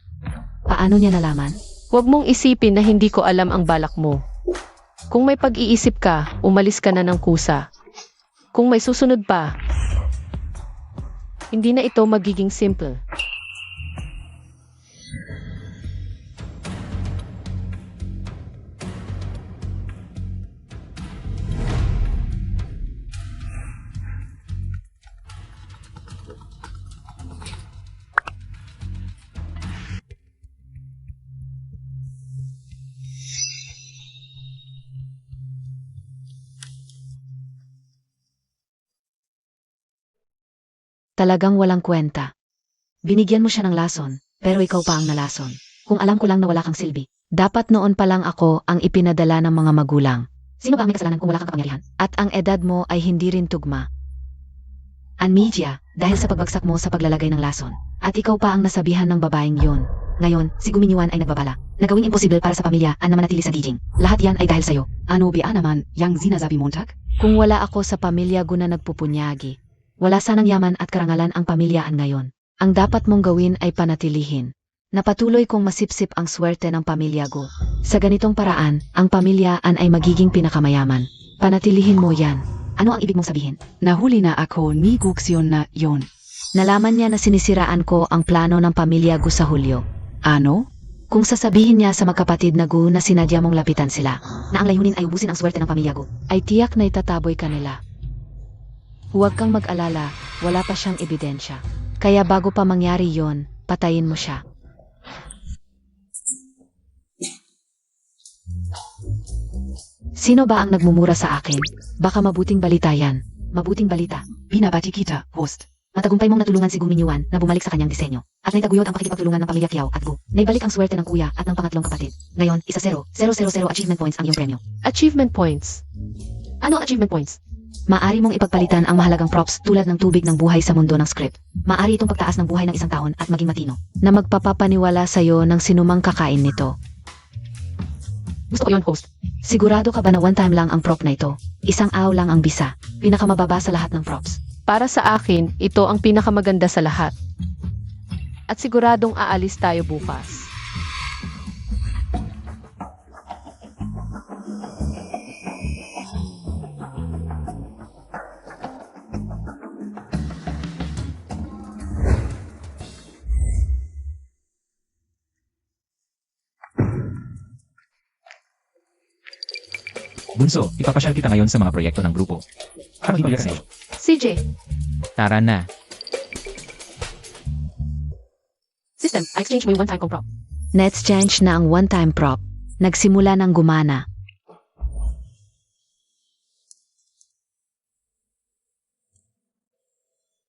Paano niya nalaman? Huwag mong isipin na hindi ko alam ang balak mo. Kung may pag-iisip ka, umalis ka na ng kusa. Kung may susunod pa, hindi na ito magiging simple. Talagang walang kwenta. Binigyan mo siya ng lason, pero ikaw pa ang nalason. Kung alam ko lang na wala kang silbi, dapat noon pa lang ako ang ipinadala ng mga magulang. Sino ba ang may kasalanan kung wala kang kapangyarihan? At ang edad mo ay hindi rin tugma. Ang media, dahil sa pagbagsak mo sa paglalagay ng lason. At ikaw pa ang nasabihan ng babaeng yun. Ngayon, si Guminyuan ay nagbabala. Nagawing imposible para sa pamilya ang namanatili sa giging. Lahat yan ay dahil sa'yo. Ano ba naman yang sinasabi Montag? Kung wala ako sa pamilya ko na nagpupunyagi, wala sanang yaman at karangalan ang pamilyaan ngayon. Ang dapat mong gawin ay panatilihin. Napatuloy kong masipsip ang swerte ng pamilya ko. Sa ganitong paraan, ang pamilyaan ay magiging pinakamayaman. Panatilihin mo yan. Ano ang ibig mong sabihin? Nahuli na ako ni Guxion na yon. Nalaman niya na sinisiraan ko ang plano ng pamilya ko sa Hulyo. Ano? Kung sasabihin niya sa magkapatid na Gu na sinadya mong lapitan sila, na ang layunin ay ubusin ang swerte ng pamilya ko, ay tiyak na itataboy ka nila. Huwag kang mag-alala, wala pa siyang ebidensya. Kaya bago pa mangyari yon, patayin mo siya. Sino ba ang nagmumura sa akin? Baka mabuting balita yan. Mabuting balita. Binabati kita, host. Matagumpay mong natulungan si Guming Yuan na bumalik sa kanyang disenyo. At naitaguyod ang pakikipagtulungan ng pamilya Kiao at Gu. Naibalik ang swerte ng kuya at ng pangatlong kapatid. Ngayon, 1-0, 000 achievement points ang iyong premyo. Achievement points. Ano ang achievement points? Maari mong ipagpalitan ang mahalagang props tulad ng tubig ng buhay sa mundo ng script. Maari itong pagtaas ng buhay ng isang taon at maging matino. Na magpapapaniwala sa'yo ng sinumang kakain nito. Gusto ko yun, host. Sigurado ka ba na one time lang ang prop na ito? Isang aw lang ang bisa. Pinakamababa sa lahat ng props. Para sa akin, ito ang pinakamaganda sa lahat. At siguradong aalis tayo bukas. Bunso, ipapasyal kita ngayon sa mga proyekto ng grupo. Para maging sa iyo. CJ, Tara na. system, I exchange mo yung one-time kong prop. Na-exchange na ang one-time prop. Nagsimula ng gumana.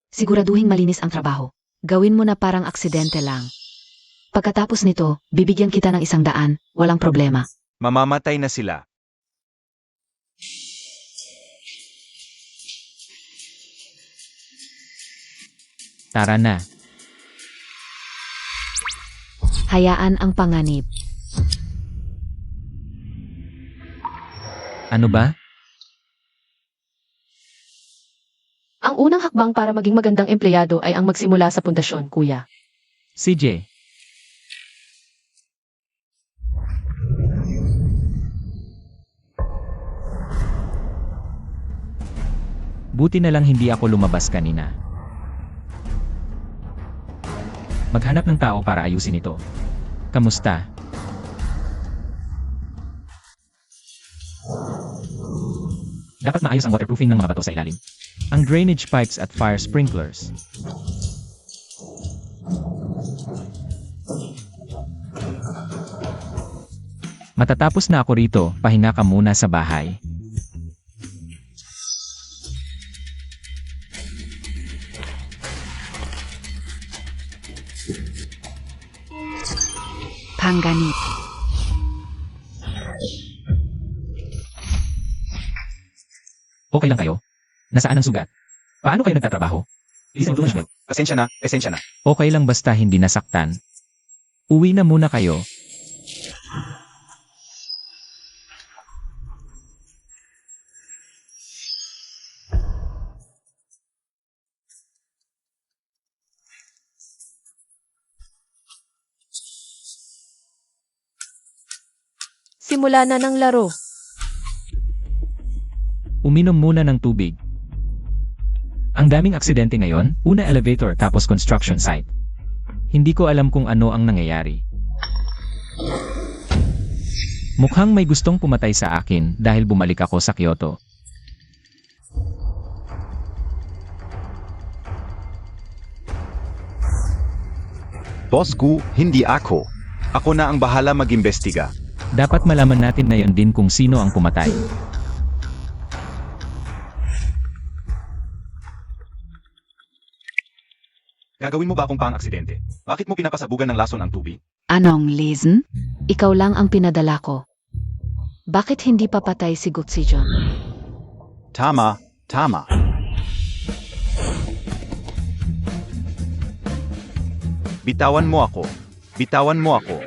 Siguraduhing malinis ang trabaho. Gawin mo na parang aksidente lang. Pagkatapos nito, bibigyan kita ng 100, walang problema. Mamamatay na sila. Tara na. Hayaan ang panganib. Ano ba? Ang unang hakbang para maging magandang empleyado ay ang magsimula sa pundasyon, kuya. CJ. Buti na lang hindi ako lumabas kanina. Maghanap ng tao para ayusin ito. Kamusta? Dapat maayos ang waterproofing ng mga bato sa ilalim. Ang drainage pipes at fire sprinklers. Matatapos na ako rito, pahinga ka muna sa bahay. Panganib. Okay lang kayo? Nasaan ang sugat? Paano kayo nagtatrabaho? Pasensya na. Okay lang basta hindi nasaktan. Uwi na muna kayo. Simula na ng laro. Uminom muna ng tubig. Ang daming aksidente ngayon, una elevator tapos construction site. Hindi ko alam kung ano ang nangyayari. Mukhang may gustong pumatay sa akin dahil bumalik ako sa Kyoto. Boss Gu, hindi ako. Ako na ang bahala mag-imbestiga. Dapat malaman natin na yon din kung sino ang pumatay. Gagawin mo ba akong pang-aksidente? Bakit mo pinapasabugan ng lason ang tubig? Anong lesen? Ikaw lang ang pinadala ko. Bakit hindi papatay si Gutsijon? Tama. Bitawan mo ako.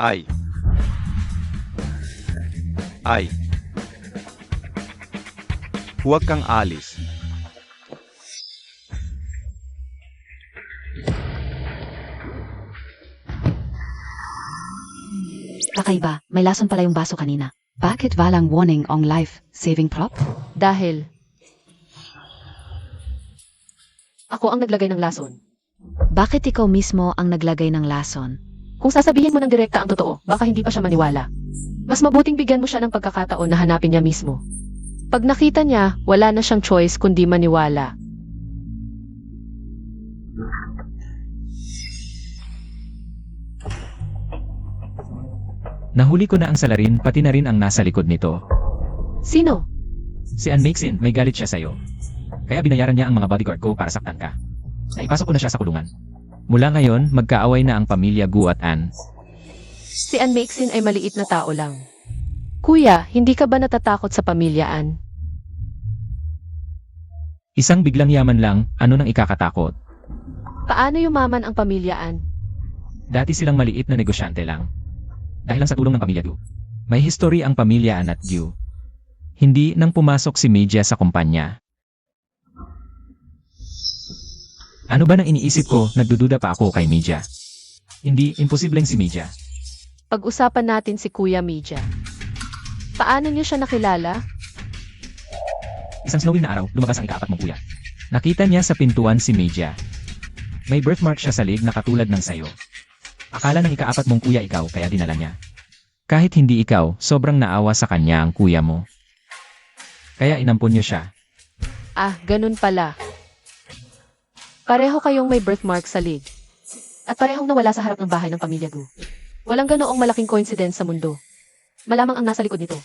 Ay. Huwag kang alis. Kakaiba, may lason pala yung baso kanina. Bakit walang warning on life-saving prop? Dahil ako ang naglagay ng lason. Bakit ikaw mismo ang naglagay ng lason? Kung sasabihin mo ng direkta ang totoo, baka hindi pa siya maniwala. Mas mabuting bigyan mo siya ng pagkakataon na hanapin niya mismo. Pag nakita niya, wala na siyang choice kundi maniwala. Nahuli ko na ang salarin pati na rin ang nasa likod nito. Sino? Si Ann Maxine, may galit siya sa'yo. Kaya binayaran niya ang mga bodyguard ko para saktan ka. Naipasok ko na siya sa kulungan. Mula ngayon, magkaaway na ang pamilya Gu at Ann. Si Ann Maxine ay maliit na tao lang. Kuya, hindi ka ba natatakot sa pamilya Ann? Isang biglang yaman lang, ano nang ikakatakot? Paano yumaman ang pamilya Ann? Dati silang maliit na negosyante lang. Dahil lang sa tulong ng pamilya Gu. May history ang pamilya Ann at Gu. Hindi nang pumasok si Media sa kumpanya. Ano ba nang iniisip ko, nagdududa pa ako kay Media. Hindi, imposibleng si Media. Pag-usapan natin si Kuya Media. Paano niyo siya nakilala? Isang snowy na araw, lumabas ang ikaapat mong kuya. Nakita niya sa pintuan si Media. May birthmark siya sa leg na katulad ng sayo. Akala ng ikaapat mong kuya ikaw kaya dinala niya. Kahit hindi ikaw, sobrang naawa sa kanya ang kuya mo. Kaya inampun niyo siya. Ah, ganun pala. Pareho kayong may birthmark sa leg. At parehong nawala sa harap ng bahay ng pamilya Gu. Walang ganoong malaking coincidence sa mundo. Malamang ang nasa likod nito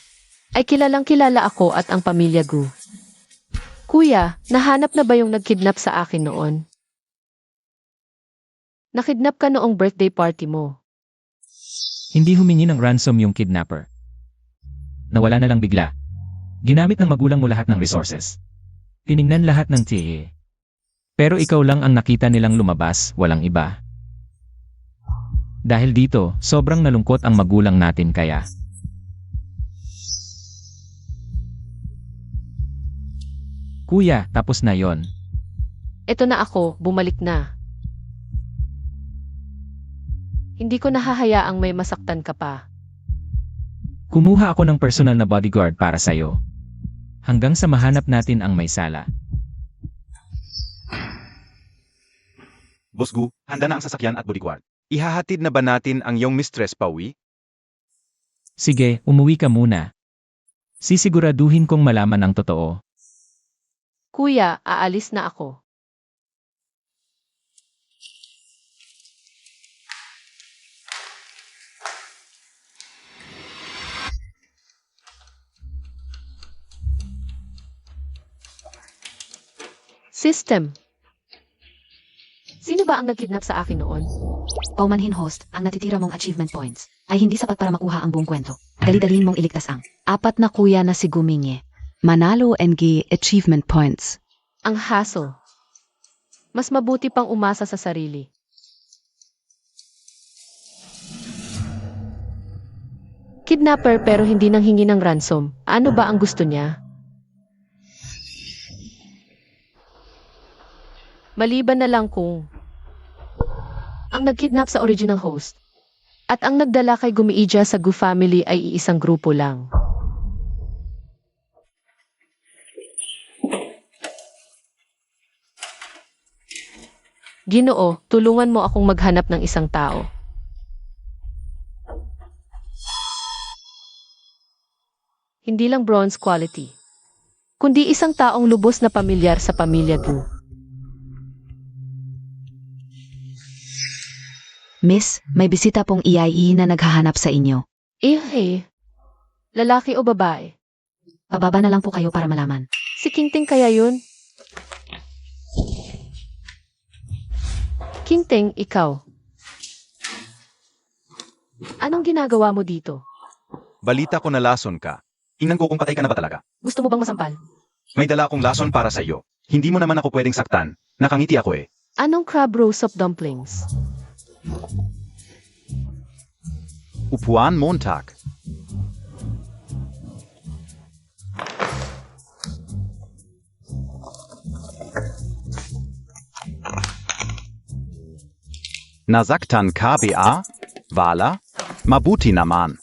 ay kilalang kilala ako at ang pamilya Gu. Kuya, nahanap na ba yung nagkidnap sa akin noon? Nakidnap ka noong birthday party mo. Hindi humingi ng ransom yung kidnapper. Nawala na lang bigla. Ginamit ng magulang mo lahat ng resources. Tiningnan lahat ng tiye. Pero ikaw lang ang nakita nilang lumabas, walang iba. Dahil dito, sobrang nalungkot ang magulang natin kaya. Kuya, tapos na yon. Eto na ako, bumalik na. Hindi ko nahahayaang may masaktan ka pa. Kumuha ako ng personal na bodyguard para sa'yo. Hanggang sa mahanap natin ang may sala. Boss Gu, handa na ang sasakyan at bodyguard. Ihahatid na ba natin ang iyong mistress pauwi? Sige, umuwi ka muna. Sisiguraduhin kong malaman ang totoo. Kuya, aalis na ako. System. Sino ba ang nagkidnap sa akin noon? Paumanhin host, ang natitira mong achievement points ay hindi sapat para makuha ang buong kwento. Dali-dalin mong iligtas ang 4 na kuya na si Guminye. Manalo NG achievement points. Ang hassle. Mas mabuti pang umasa sa sarili. Kidnapper pero hindi nang hingi ng ransom. Ano ba ang gusto niya? Maliban na lang kung ang nagkidnap sa original host at ang nagdala kay Gumiidja sa Gu family ay iisang grupo lang. Ginoo, tulungan mo akong maghanap ng isang tao. Hindi lang bronze quality, kundi isang taong lubos na pamilyar sa pamilya Gu. Miss, may bisita pong EIE na naghahanap sa inyo. Lalaki o babae? Pababa na lang po kayo para malaman. Si Kingting kaya yun? Kingting, ikaw. Anong ginagawa mo dito? Balita ko na lason ka. Tingnan ko kung patay ka na ba talaga. Gusto mo bang masampal? May dala akong lason para sa iyo. Hindi mo naman ako pwedeng saktan. Nakangiti ako eh. Anong crab roast of dumplings? Upuan Montag. Nasaktan KBA, Wala, mabuti naman.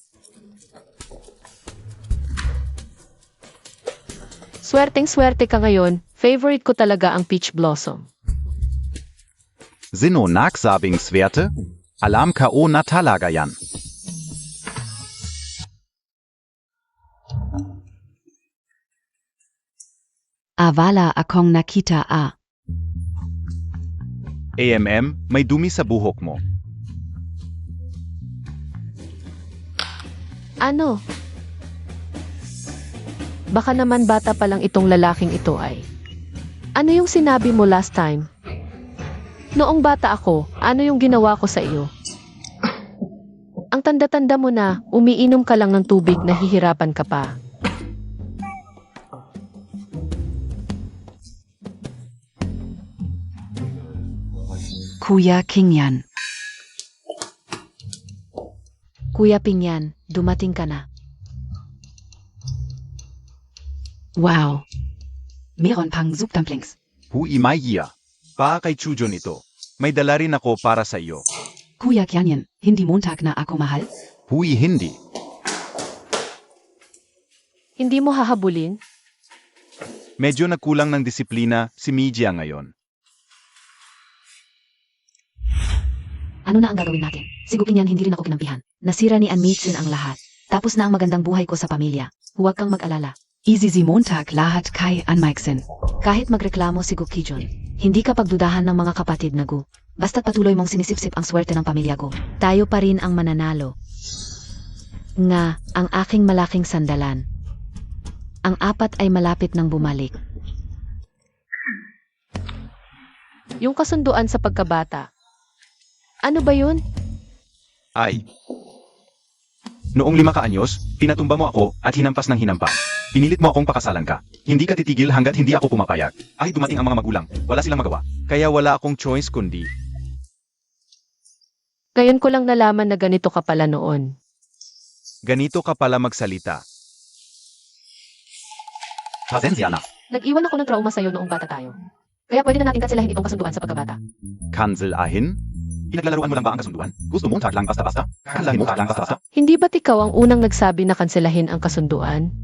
Swerteng-swerte ka ngayon, favorite ko talaga ang peach blossom. Sino nagsabing swerte? Alam ka o na talaga yan. Avala akong nakita a. AMM, may dumi sa buhok mo. Ano? Baka naman bata pa lang itong lalaking ito ay. Ano yung sinabi mo last time? Noong bata ako, ano yung ginawa ko sa iyo? Ang tanda-tanda mo na, umiinom ka lang ng tubig, nahihirapan ka pa. Kuya Kingyan. Kuya Pingyan, dumating ka na. Wow. Meron pang soup dumplings. Hui Maya. Pa kay Chujon ito. May dala rin ako para sa iyo. Kuya Kyanyan, hindi Montag na ako mahal? Hui hindi. Hindi mo hahabulin? Medyo nagkulang ng disiplina si Mijia ngayon. Ano na ang gagawin natin? Sigupin yan, hindi rin ako kinampihan. Nasira ni Anmitsin ang lahat. Tapos na ang magandang buhay ko sa pamilya. Huwag kang mag-alala. Easy si Montag lahat kay Anmaiksen. Kahit magreklamo si Gukijon, hindi ka pagdudahan ng mga kapatid na Gu. Basta't patuloy mong sinisipsip ang swerte ng pamilya Gu. Tayo pa rin ang mananalo. Nga, ang aking malaking sandalan. Ang apat ay malapit nang bumalik. Yung kasunduan sa pagkabata. Ano ba yun? Ay. Noong 5 anyos, pinatumba mo ako at hinampas ng hinampas. Pinilit mo akong pakasalan ka. Hindi ka titigil hanggat hindi ako pumapayag. Ay dumating ang mga magulang. Wala silang magawa. Kaya wala akong choice kundi. Ngayon ko lang nalaman na ganito ka pala noon. Ganito ka pala magsalita. Pasensya na. Nag-iwan ako ng trauma sa'yo noong bata tayo. Kaya pwede na natin kanselahin itong kasunduan sa pagkabata. Cancel ahin? Pinaglalaruan mo lang ba ang kasunduan? Gusto mo tag lang basta-basta? Kakalahin mo tag lang basta-basta? Hindi ba't ikaw ang unang nagsabi na kanselahin ang kasunduan?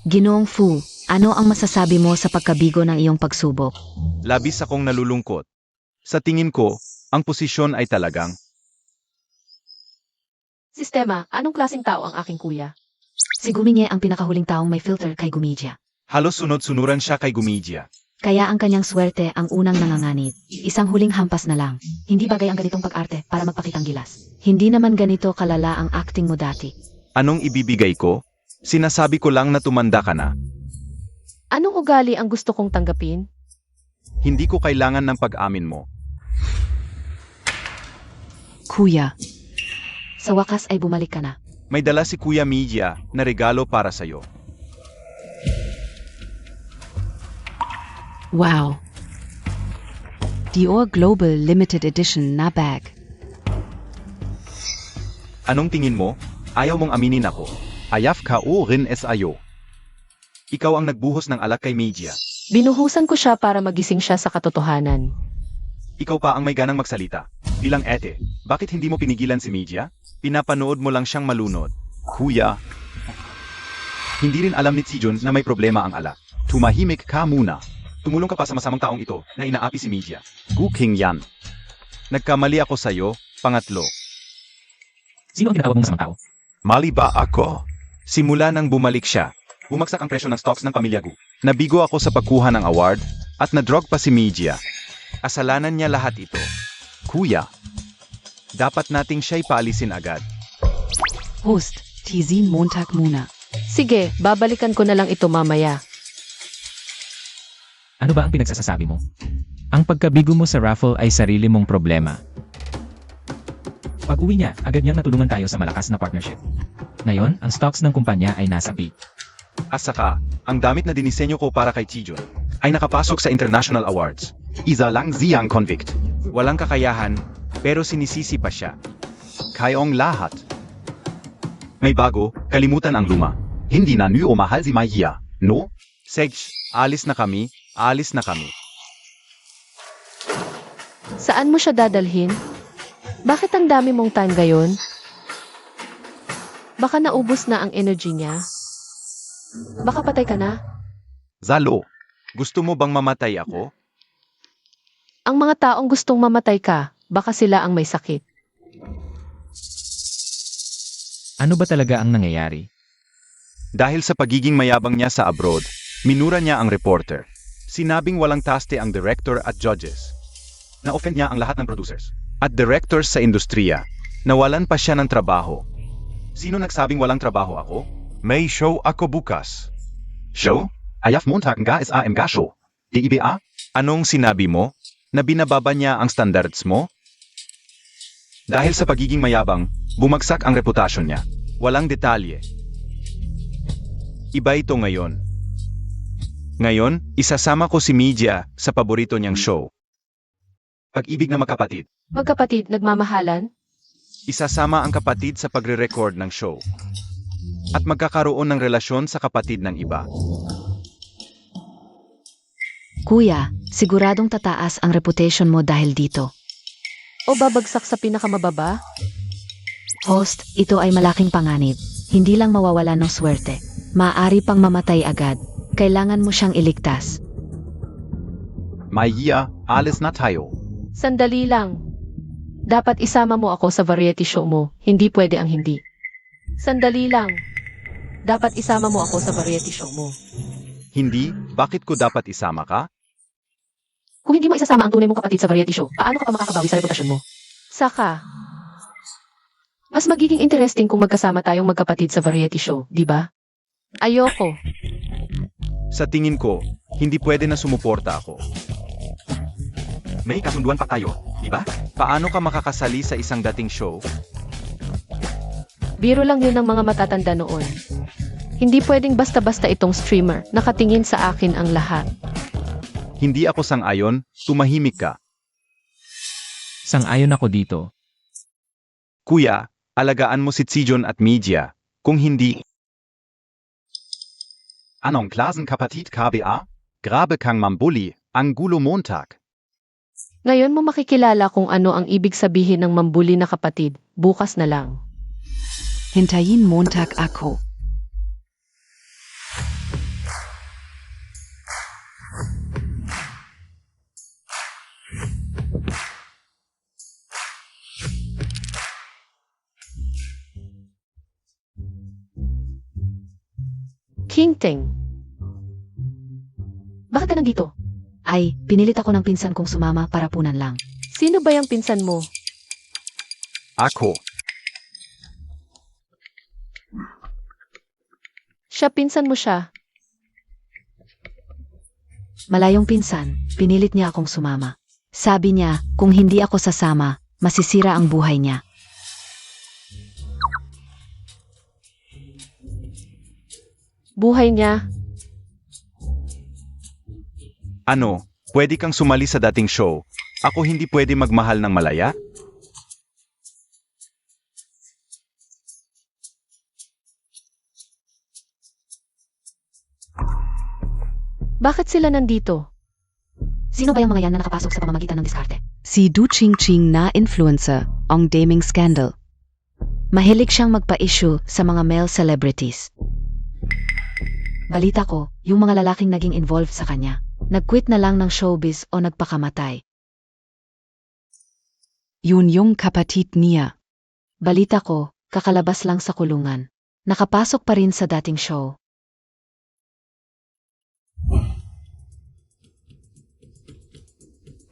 Ginoong Fu, ano ang masasabi mo sa pagkabigo ng iyong pagsubok? Labis akong nalulungkot. Sa tingin ko, ang posisyon ay talagang Sistema, anong klaseng tao ang aking kuya? Si Guminye ang pinakahuling taong may filter kay Gumidya. halos sunod-sunuran siya kay Gumidya. Kaya ang kanyang swerte ang unang nanganganib. Isang huling hampas na lang. Hindi bagay ang ganitong pag-arte para magpakitang gilas. Hindi naman ganito kalala ang acting mo dati. Anong ibibigay ko? Sinasabi ko lang na tumanda ka na. Anong ugali ang gusto kong tanggapin? Hindi ko kailangan ng pag-amin mo. Kuya. Sa wakas ay bumalik ka na. May dala si Kuya Mijia na regalo para sa'yo. Wow. Dior Global Limited Edition na bag. Anong tingin mo? Ayaw mong aminin ako. Ayaf ka o rin es ayo. Ikaw ang nagbuhos ng alak kay Mijia. Binuhusan ko siya para magising siya sa katotohanan. Ikaw pa ang may ganang magsalita. Bilang ete, bakit hindi mo pinigilan si Mijia? Pinapanood mo lang siyang malunod. Kuya. Hindi rin alam ni Tsijon na may problema ang alak. Tumahimik ka muna. Tumulong ka pa sa masamang taong ito na inaapi si Mijia. Guking yan. Nagkamali ako sa'yo, pangatlo. Sino ang tinatawag mong masamang tao? Mali ba ako? Simula nang bumalik siya, bumagsak ang presyo ng stocks ng pamilya Gu. Nabigo ako sa pagkuha ng award at na-drug pa si Mijia. Kasalanan niya lahat ito. Kuya, dapat nating siya'y paalisin agad. Host, Tizin Montag muna. Sige, babalikan ko na lang ito mamaya. Ano ba ang pinagsasasabi mo? Ang pagkabigo mo sa raffle ay sarili mong problema. Pag-uwi niya, agad niyang natulungan tayo sa malakas na partnership. Ngayon, ang stocks ng kumpanya ay nasa peak. At saka, ang damit na dinisenyo ko para kay Chijon ay nakapasok sa international awards. Isa lang siyang convict. Walang kakayahan, pero sinisisi pa siya. Kayong lahat. May bago, kalimutan ang luma. Hindi na o mahal si Maya, no? Sej, alis na kami, alis na kami. Saan mo siya dadalhin? Bakit ang dami mong time gayon? Baka naubos na ang energy niya. Baka patay ka na. Zalo, gusto mo bang mamatay ako? Ang mga taong gustong mamatay ka, baka sila ang may sakit. Ano ba talaga ang nangyayari? Dahil sa pagiging mayabang niya sa abroad, minura niya ang reporter. Sinabing walang taste ang director at judges. Na-offend niya ang lahat ng producers. At directors sa industriya. Nawalan pa siya ng trabaho. Sino nagsabing walang trabaho ako? May show ako bukas. Show? Ayaf Montag nga is AM show. DIBA? Anong sinabi mo? Na binababa niya ang standards mo? Dahil sa pagiging mayabang, bumagsak ang reputasyon niya. Walang detalye. Iba ito ngayon. Ngayon, isasama ko si Media sa paborito niyang show. Pag-ibig na magkapatid. Magkapatid, nagmamahalan? Isasama ang kapatid sa pagre-record ng show. At magkakaroon ng relasyon sa kapatid ng iba. Kuya, siguradong tataas ang reputation mo dahil dito. O babagsak sa pinakamababa? Host, ito ay malaking panganib. Hindi lang mawawala ng swerte. Maaari pang mamatay agad. Kailangan mo siyang iligtas. Maya, alis na tayo. Sandali lang. Dapat isama mo ako sa variety show mo. Hindi pwede ang hindi. Sandali lang. Dapat isama mo ako sa variety show mo. Hindi, bakit ko dapat isama ka? Kung hindi mo isasama ang tunay mong kapatid sa variety show, paano ka pa makakabawi sa reputasyon mo? Saka, mas magiging interesting kung magkasama tayong magkapatid sa variety show, di ba? Ayoko. Sa tingin ko, hindi pwede na sumuporta ako. May kasunduan pa tayo, di ba? Paano ka makakasali sa isang dating show? Biro lang yun ng mga matatanda noon. Hindi pwedeng basta-basta itong streamer, nakatingin sa akin ang lahat. Hindi ako sang-ayon, tumahimik ka. Sang-ayon ako dito. Kuya, alagaan mo si Tsijon at Media. Kung hindi... Anong klaseng kapatid KBA? Grabe kang mambuli, ang gulo Montag. Ngayon mo makikilala kung ano ang ibig sabihin ng mambuli na kapatid, bukas na lang. Hintayin Montag ako. King Teng. Bakit ka nandito? Ay, pinilit ako ng pinsan kong sumama para punan lang. Sino ba yung pinsan mo? Ako. Siya, pinsan mo siya. Malayong pinsan, pinilit niya akong sumama. Sabi niya, kung hindi ako sasama, masisira ang buhay niya. Buhay niya. Ano, pwede kang sumali sa dating show? Ako hindi pwede magmahal ng malaya? Bakit sila nandito? Sino ba yung mga yan na nakapasok sa pamamagitan ng diskarte? Si Du Ching Ching na influencer, ang daming scandal. Mahilig siyang magpa-issue sa mga male celebrities. Balita ko, yung mga lalaking naging involved sa kanya, nag-quit na lang ng showbiz o nagpakamatay. Yun yung kapatid niya. Balita ko, kakalabas lang sa kulungan. Nakapasok pa rin sa dating show.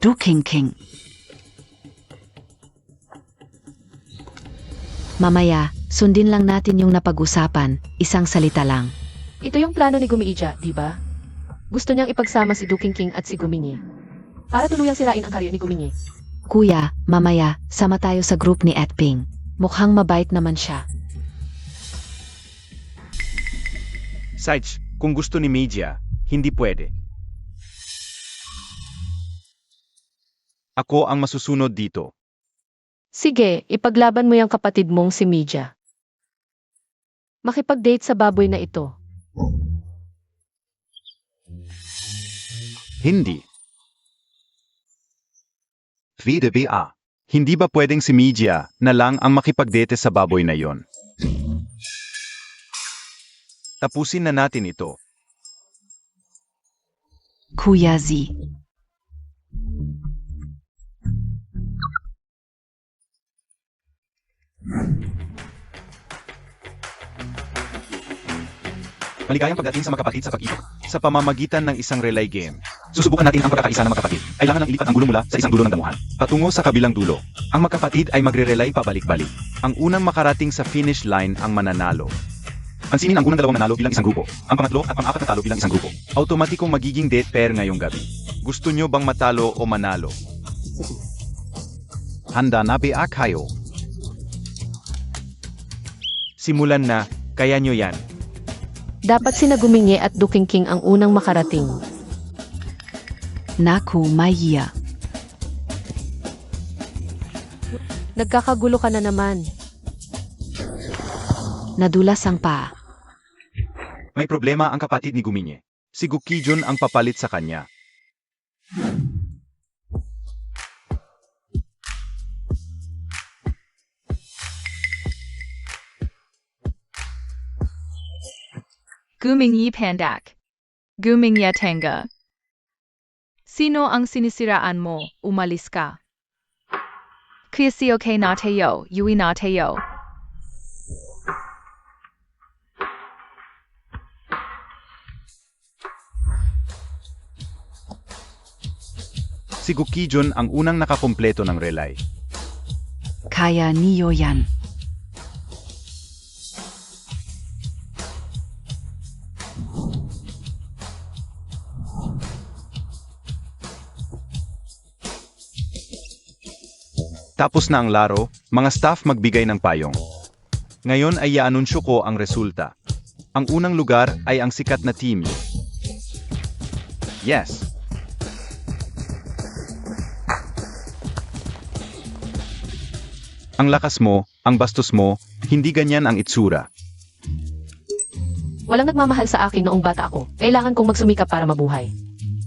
Du King King. Mamaya, sundin lang natin yung napag-usapan, isang salita lang. Ito yung plano ni Gumiija, di ba? Gusto niyang ipagsama si Duking King at si Gumingi. Para tuluyang sirain ang karyer ni Gumingi. Kuya, mamaya, sama tayo sa group ni Etping. Mukhang mabait naman siya. Saich, kung gusto ni Media, hindi pwede. Ako ang masusunod dito. Sige, ipaglaban mo yung kapatid mong si Media. Makipag-date sa baboy na ito. Hindi. VDBA. Hindi ba pwedeng si Media na lang ang makipagdate sa baboy na yon? Tapusin na natin ito. Kuya Z. Maligayang pagdating sa magkapatid sa pag-ibig sa pamamagitan ng isang relay game. Susubukan natin ang pagkakaisa ng magkapatid. Kailangan lang ilipat ang gulong mula sa isang dulo ng damuhan patungo sa kabilang dulo. Ang magkapatid ay magre-relay pabalik-balik. Ang unang makarating sa finish line ang mananalo. Pansinin ang unang dalawang nanalo bilang isang grupo. Ang pangatlo at pang-apat na talo bilang isang grupo. Automatikong magiging date pair ngayong gabi. Gusto nyo bang matalo o manalo? Handa na ba kayo? Simulan na, kaya nyo yan. Dapat sina Guminye at Dukingking ang unang makarating. Naku, Maya. Nagkakagulo ka na naman. Nadulas ang paa. May problema ang kapatid ni Guminye. Si Gukijun ang papalit sa kanya. Gumingyi Pandak. Gumingya Tenga. Sino ang sinisiraan mo? Umalis ka. Kisiyoke na tayo, yui na tayo. Si Gukijun ang unang nakakumpleto ng relay. Kaya niyo yan. Tapos na ang laro, mga staff magbigay ng payong. Ngayon ay i-anunsyo ko ang resulta. Ang unang lugar ay ang sikat na team. Yes. Ang lakas mo, ang bastos mo, hindi ganyan ang itsura. Walang nagmamahal sa akin noong bata ako. Kailangan kong magsumikap para mabuhay.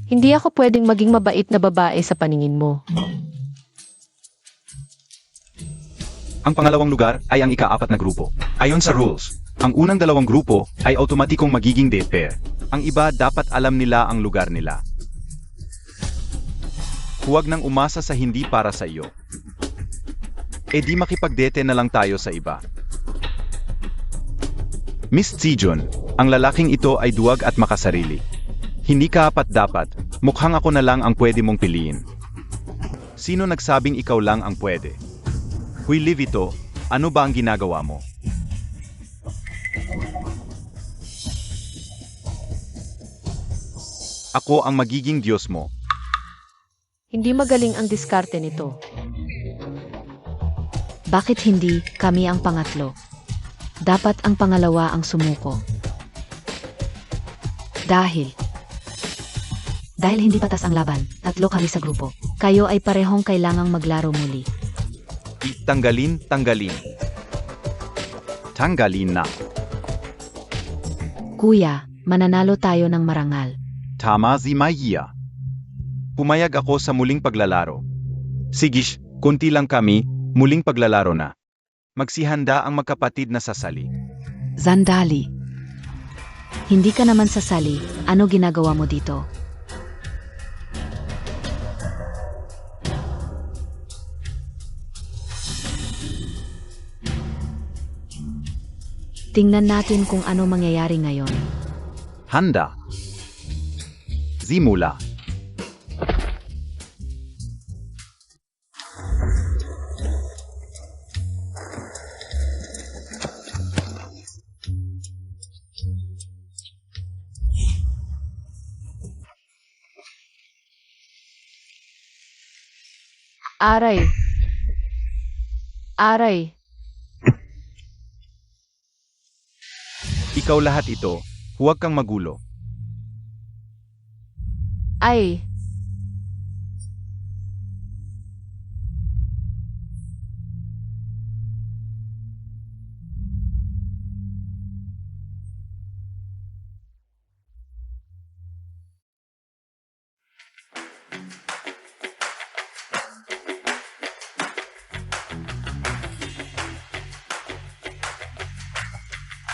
Hindi ako pwedeng maging mabait na babae sa paningin mo. Ang pangalawang lugar ay ang ika-4 na grupo. Ayon sa rules, ang unang dalawang grupo ay automatikong magiging date pair. Ang iba dapat alam nila ang lugar nila. Huwag nang umasa sa hindi para sa iyo. E di makipagdate na lang tayo sa iba. Miss Sijun, ang lalaking ito ay duwag at makasarili. Hindi kaapat-dapat, mukhang ako na lang ang pwede mong piliin. Sino nagsabing ikaw lang ang pwede? Huy Livito, ano ba ang ginagawa mo? Ako ang magiging Diyos mo. Hindi magaling ang diskarte nito. Bakit hindi kami ang pangatlo? Dapat ang pangalawa ang sumuko. Dahil hindi patas ang laban, tatlo kami sa grupo. Kayo ay parehong kailangang maglaro muli. Tanggalin. Tanggalin na. Kuya, mananalo tayo ng marangal. Tama si Maya. Pumayag ako sa muling paglalaro. Sigish, konti lang kami, muling paglalaro na. Magsihanda ang magkapatid na sasali. Sandali. Hindi ka naman sasali, ano ginagawa mo dito? Tingnan natin kung ano mangyayari ngayon. Handa. Simula. Aray. Aray. Ikaw lahat ito, huwag kang magulo. Ay.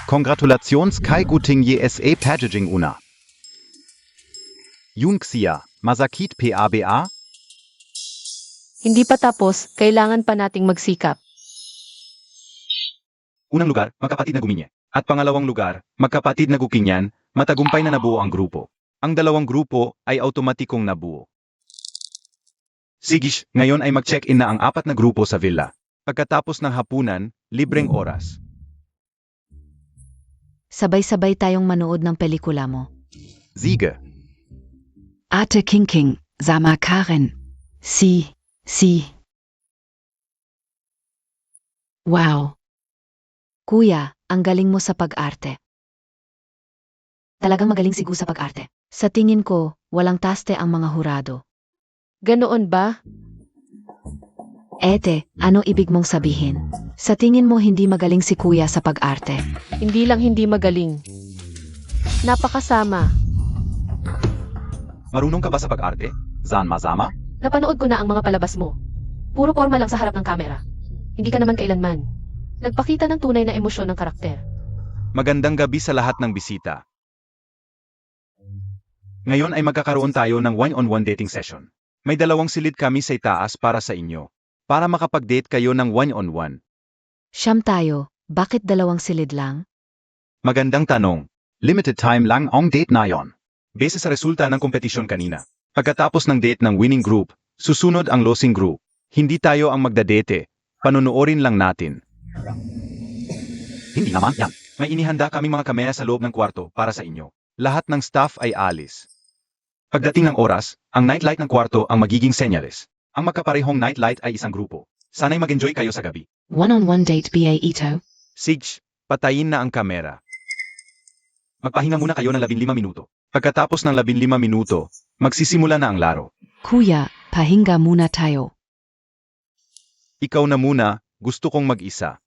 Congratulations kay Gutingye SA Packaging Una. Yunxia, Masakit PABA? Hindi pa tapos, kailangan pa nating magsikap. Unang lugar, magkapatid na Guminye. At pangalawang lugar, magkapatid na Gukingyan, matagumpay na nabuo ang grupo. Ang dalawang grupo ay automatikong nabuo. Sigish, ngayon ay mag-check-in na ang 4 na grupo sa villa. Pagkatapos ng hapunan, libreng oras. Sabay-sabay tayong manood ng pelikula mo. Sige. Ate King, Sama Karen. Si. Wow. Kuya, ang galing mo sa pag-arte. Talagang magaling si Gu sa pag-arte. Sa tingin ko, walang taste ang mga hurado. Ganoon ba? Ete, ano ibig mong sabihin? Sa tingin mo hindi magaling si kuya sa pag-arte? Hindi lang hindi magaling. Napakasama. Marunong ka ba sa pag-arte? Zanma-zama? Napanood ko na ang mga palabas mo. Puro forma lang sa harap ng kamera. Hindi ka naman kailanman nagpakita ng tunay na emosyon ng karakter. Magandang gabi sa lahat ng bisita. Ngayon ay magkakaroon tayo ng one-on-one dating session. May 2 silid kami sa itaas para sa inyo. Para makapag-date kayo ng one-on-one. Siyam tayo, bakit 2 silid lang? Magandang tanong. Limited time lang ang date na yon. Base sa resulta ng kompetisyon kanina. Pagkatapos ng date ng winning group, susunod ang losing group. Hindi tayo ang magdadate. Panunuorin lang natin. Hindi naman yan. May inihanda kaming mga kamera sa loob ng kwarto para sa inyo. Lahat ng staff ay alis. Pagdating ng oras, ang nightlight ng kwarto ang magiging senyales. Ang magkaparehong nightlight ay isang grupo. Sana'y mag-enjoy kayo sa gabi. One-on-one date BA Ito. Sige, patayin na ang kamera. Magpahinga muna kayo ng 15 minuto. Pagkatapos ng 15 minuto, magsisimula na ang laro. Kuya, pahinga muna tayo. Ikaw na muna, gusto kong mag-isa.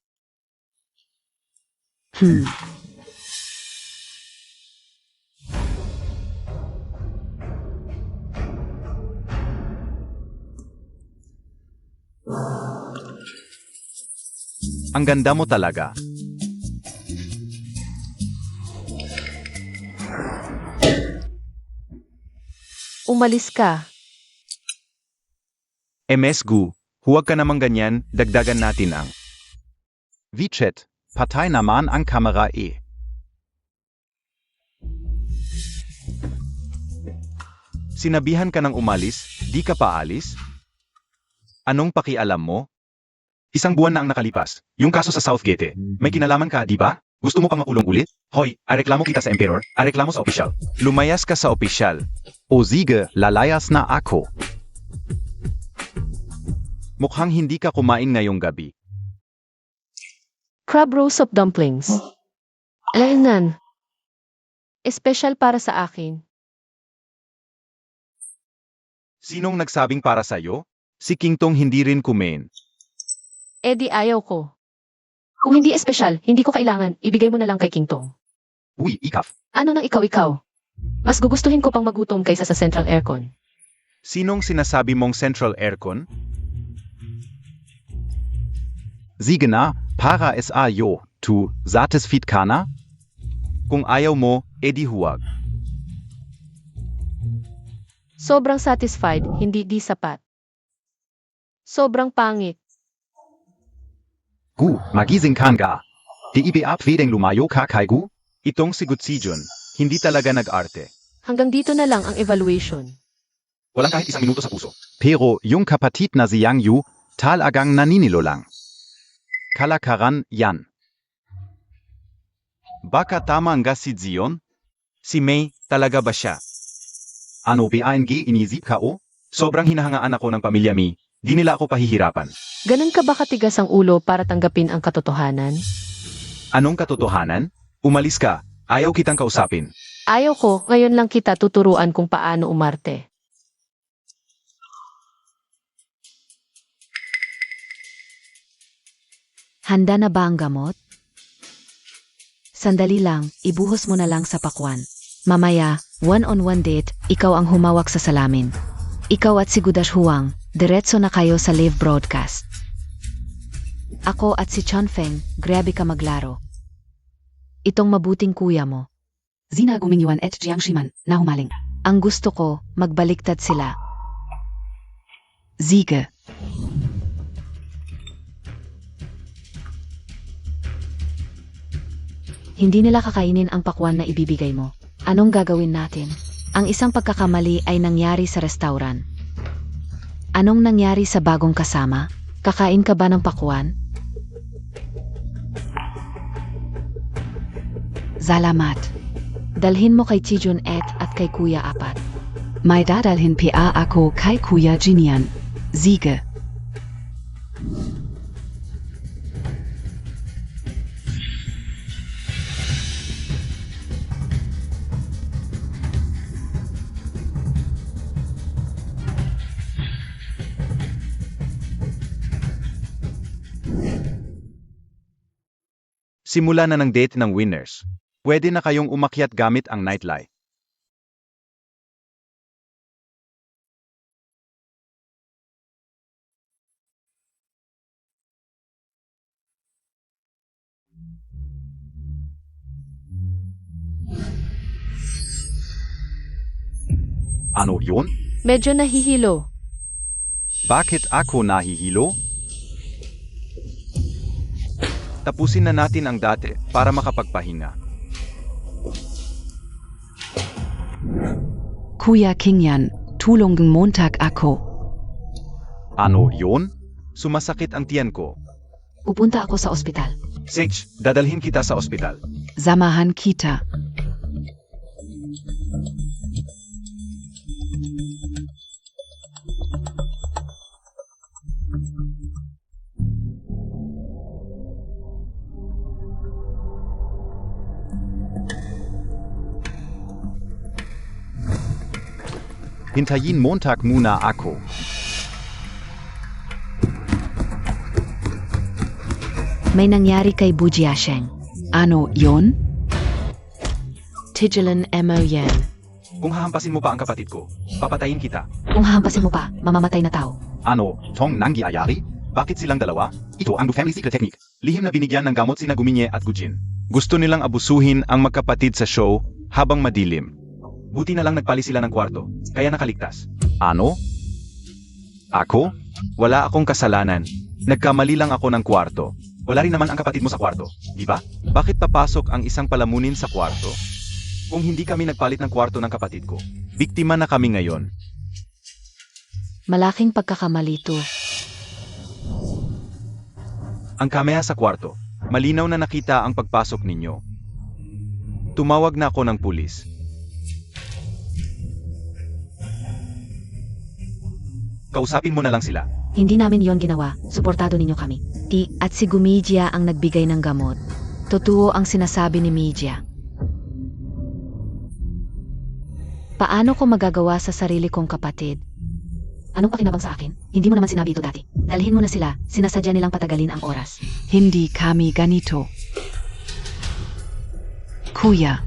Ang ganda mo talaga. Umalis ka. MS Gu, huwag ka namang ganyan, dagdagan natin ang Vichet, patay naman ang kamera e. Sinabihan ka ng umalis, di ka pa alis? Anong pakialam mo? Isang buwan na ang nakalipas. Yung kaso sa Southgate, may kinalaman ka, di ba? Gusto mo pang makulong ulit? Hoy, areklamo kita sa Emperor, areklamo sa opisyal. Lumayas ka sa opisyal. O sige, lalayas na ako. Mukhang hindi ka kumain ngayong gabi. Crab roast of dumplings. Lainan. Espesyal para sa akin. Sinong nagsabing para sa'yo? Si Kingtong hindi rin kumain. Eh di ayaw ko. Kung hindi espesyal, hindi ko kailangan, ibigay mo na lang kay Kingtong. Uy, ikaf. Ano nang ikaw? Mas gugustuhin ko pang magutom kaysa sa central aircon. Sinong sinasabi mong central aircon? Sige na, para es ayo, tu, satisfied ka na? Kung ayaw mo, edi huwag. Sobrang satisfied, hindi di sapat. Sobrang pangit. Gu, magising ka nga. Di ibeapwedeng lumayo ka kay Gu? Itong si Gutsijun, hindi talaga nag-arte. Hanggang dito na lang ang evaluation. Walang kahit 1 minuto sa puso. Pero yung kapatid na si Yang Yu, talagang naninilo lang. Kalakaran yan. Baka tama nga si Zion? Si May, talaga ba siya? Ano BANG inisip ka o? Sobrang hinahangaan ako ng pamilya Mi, di nila ako pahihirapan. Ganun ka ba katigas ang ulo para tanggapin ang katotohanan? Anong katotohanan? Umalis ka, ayaw kitang kausapin. Ayaw ko, ngayon lang kita tuturuan kung paano umarte. Handa na ba ang gamot? Sandali lang, ibuhos mo na lang sa pakwan. Mamaya, one-on-one date, ikaw ang humawak sa salamin. Ikaw at si Gudash Huang, diretso na kayo sa live broadcast. Ako at si Chonfeng, grabe ka maglaro. Itong mabuting kuya mo. Zina Gumingyuan et Jiangshiman, na humaling. Ang gusto ko, magbaliktad sila. Siege. Hindi nila kakainin ang pakwan na ibibigay mo. Anong gagawin natin? Ang isang pagkakamali ay nangyari sa restaurant. Anong nangyari sa bagong kasama? Kakain ka ba ng pakwan? Salamat. Dalhin mo kay Chijun at kay Kuya Apat. May dadalhin pa ako kay Kuya Jinian. Sige. Simula na ng date ng winners. Pwede na kayong umakyat gamit ang nightlight. Ano yun? Medyo nahihilo. Bakit ako nahihilo? Tapusin na natin ang dati para makapagpahinga. Kuya Kingyan, tulungang Montag ako. Ano yun? Sumasakit ang tiyan ko. Pupunta ako sa ospital. Sage, dadalhin kita sa ospital. Samahan kita. Hintayin Montag muna ako. May nangyari kay Bujiasheng. Ano yon? Tijulan Mo Yan. Kung hahampasin mo pa ang kapatid ko, papatayin kita. Kung hahampasin mo pa, mamamatay na tao. Ano, Tong nangyayari? Bakit silang dalawa? Ito ang family secret technique. Lihim na binigyan ng gamot sina Guminye at Gujin. Gusto nilang abusuhin ang magkapatid sa show habang madilim. Buti na lang nagpali sila ng kwarto, kaya nakaligtas. Ano? Ako? Wala akong kasalanan. Nagkamali lang ako ng kwarto. Wala rin naman ang kapatid mo sa kwarto, di ba? Bakit papasok ang isang palamunin sa kwarto? Kung hindi kami nagpalit ng kwarto ng kapatid ko, biktima na kami ngayon. Malaking pagkakamali to. Ang kamera sa kwarto, malinaw na nakita ang pagpasok ninyo. Tumawag na ako ng pulis. Kausapin mo na lang sila. Hindi namin yon ginawa. Suportado ninyo kami. At si Gumijia ang nagbigay ng gamot. Totoo ang sinasabi ni Mijia. Paano ko magagawa sa sarili kong kapatid? Anong pakinabang sa akin? Hindi mo naman sinabi ito dati. Dalhin mo na sila. Sinasadya nilang patagalin ang oras. Hindi kami ganito. Kuya,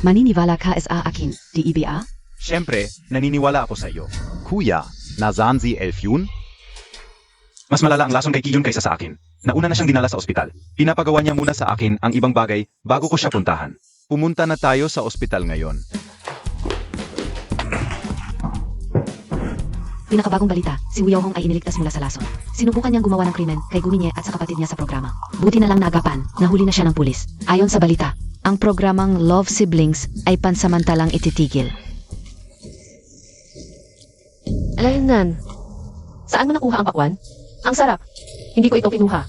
maniniwala ka sa akin, di ba? Siyempre, naniniwala ako sa iyo. Kuya, nasaan si Elf yun? Mas malala ang lason kay Kiyun kaysa sa akin. Nauna na siyang dinala sa ospital. Pinapagawa niya muna sa akin ang ibang bagay bago ko siya puntahan. Pumunta na tayo sa ospital ngayon. Pinakabagong balita, si Wu Yaohong ay iniligtas mula sa lason. Sinubukan niyang gumawa ng krimen kay Guminye at sa kapatid niya sa programa. Buti na lang naagapan, nahuli na siya ng pulis. Ayon sa balita, ang programang Love Siblings ay pansamantalang ititigil. Alaynan, saan mo nakuha ang pakwan? Ang sarap. Hindi ko ito kinuha.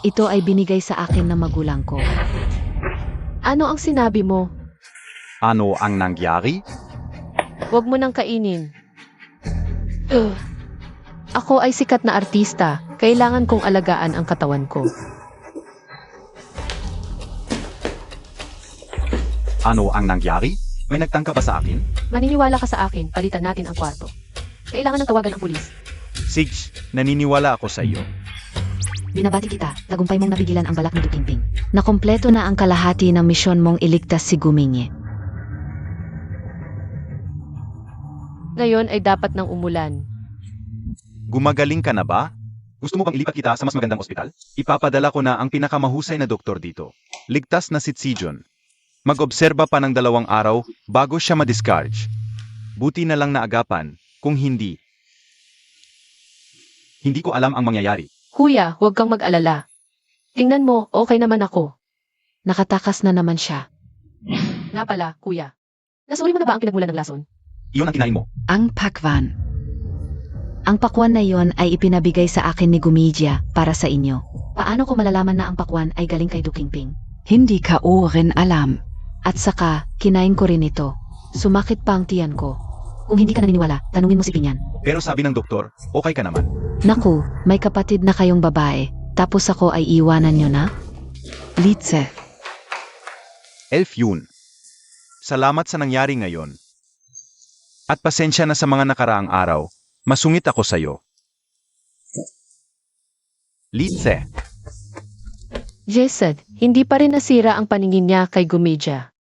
Ito ay binigay sa akin ng magulang ko. Ano ang sinabi mo? Ano ang nangyari? Huwag mo nang kainin. Ako ay sikat na artista. Kailangan kong alagaan ang katawan ko. Ano ang nangyari? May nagtangka ba sa akin? Maniniwala ka sa akin, palitan natin ang kwarto. Kailangan ng tawagan ang pulis. Sigs, naniniwala ako sa iyo. Binabati kita, tagumpay mong napigilan ang balak ni Dupingping. Nakompleto na ang kalahati ng misyon mong iligtas si Guminye. Ngayon ay dapat nang umulan. Gumagaling ka na ba? Gusto mo bang ilipat kita sa mas magandang ospital? Ipapadala ko na ang pinakamahusay na doktor dito. Ligtas na si Tsijon. Mag-obserba pa ng 2 araw bago siya ma-discharge. Buti na lang naagapan, kung hindi. Hindi ko alam ang mangyayari. Kuya, huwag kang mag-alala. Tingnan mo, okay naman ako. Nakatakas na naman siya. Nga pala, kuya. Nasuri mo na ba ang pinagmulan ng lason? Iyon ang kinain mo. Ang pakwan. Ang pakwan na yon ay ipinabigay sa akin ni Gumija para sa inyo. Paano ko malalaman na ang pakwan ay galing kay Dukingping? Hindi ka rin alam. At saka, kinain ko rin ito. Sumakit pa ang tiyan ko. Kung hindi ka naniniwala, tanungin mo si Pinyan. Pero sabi ng doktor, okay ka naman. Naku, may kapatid na kayong babae. Tapos ako ay iwanan nyo na? Lize. Elf yun. Salamat sa nangyari ngayon. At pasensya na sa mga nakaraang araw. Masungit ako sa'yo. Litze. Jesed, hindi pa rin nasira ang paningin niya kay Gumija.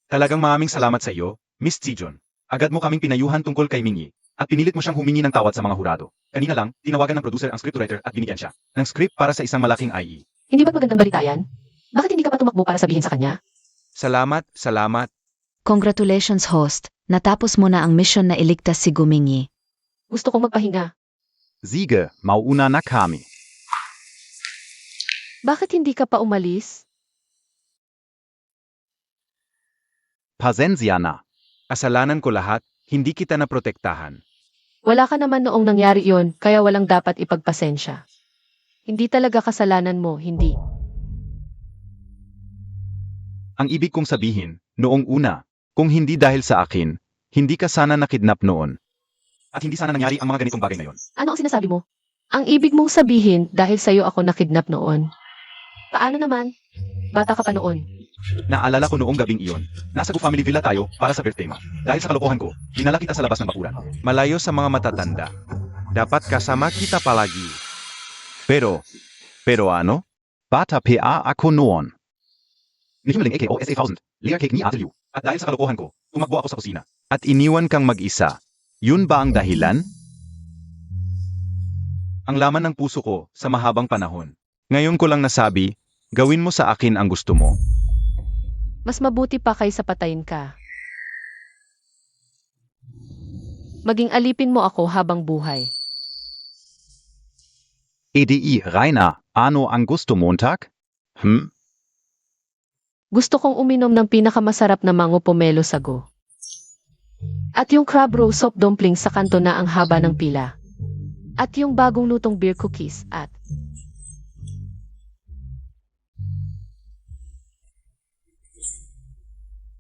Talagang maraming salamat sa iyo, Miss Zijon. Agad mo kaming pinayuhan tungkol kay Mingi, at pinilit mo siyang humingi ng tawad sa mga hurado. Kanina lang, tinawagan ng producer ang scriptwriter at binigyan siya ng script para sa isang malaking IE. Hindi ba't magandang balita yan? Bakit hindi ka pa tumakbo para sabihin sa kanya? Salamat, salamat. Congratulations host, natapos mo na ang mission na iligtas si Gumingi. Gusto kong magpahinga. Sige, mauuna na kami. Bakit hindi ka pa umalis? Pasensya na. Kasalanan ko lahat, hindi kita naprotektahan. Wala ka naman noong nangyari yon, kaya walang dapat ipagpasensya. Hindi talaga kasalanan mo, hindi. Ang ibig kong sabihin, noong una, kung hindi dahil sa akin, hindi ka sana nakidnap noon. At hindi sana nangyari ang mga ganitong bagay ngayon. Ano ang sinasabi mo? Ang ibig mong sabihin dahil sa'yo ako nakidnap noon. Paano naman? Bata ka pa noon. Naalala ko noong gabing iyon, nasa Gu Family Villa tayo para sa birthday mo. Dahil sa kalokohan ko, dinala kita sa labas ng bakuran. Malayo sa mga matatanda. Dapat kasama kita palagi. Pero ano? Bata pa ako noon. Nihimaling AKO SA1000, layer cake ni Ate Liu. At dahil sa kalokohan ko, tumakbo ako sa kusina. At iniwan kang mag-isa. Yun ba ang dahilan? Ang laman ng puso ko sa mahabang panahon. Ngayon ko lang nasabi, gawin mo sa akin ang gusto mo. Mas mabuti pa kaysa patayin ka. Maging alipin mo ako habang buhay. EDI Rainer, ano ang gusto Montag? Gusto kong uminom ng pinakamasarap na mango pomelo sago. At yung crab roll soup dumplings sa kanto na ang haba ng pila. At yung bagong lutong beer cookies at...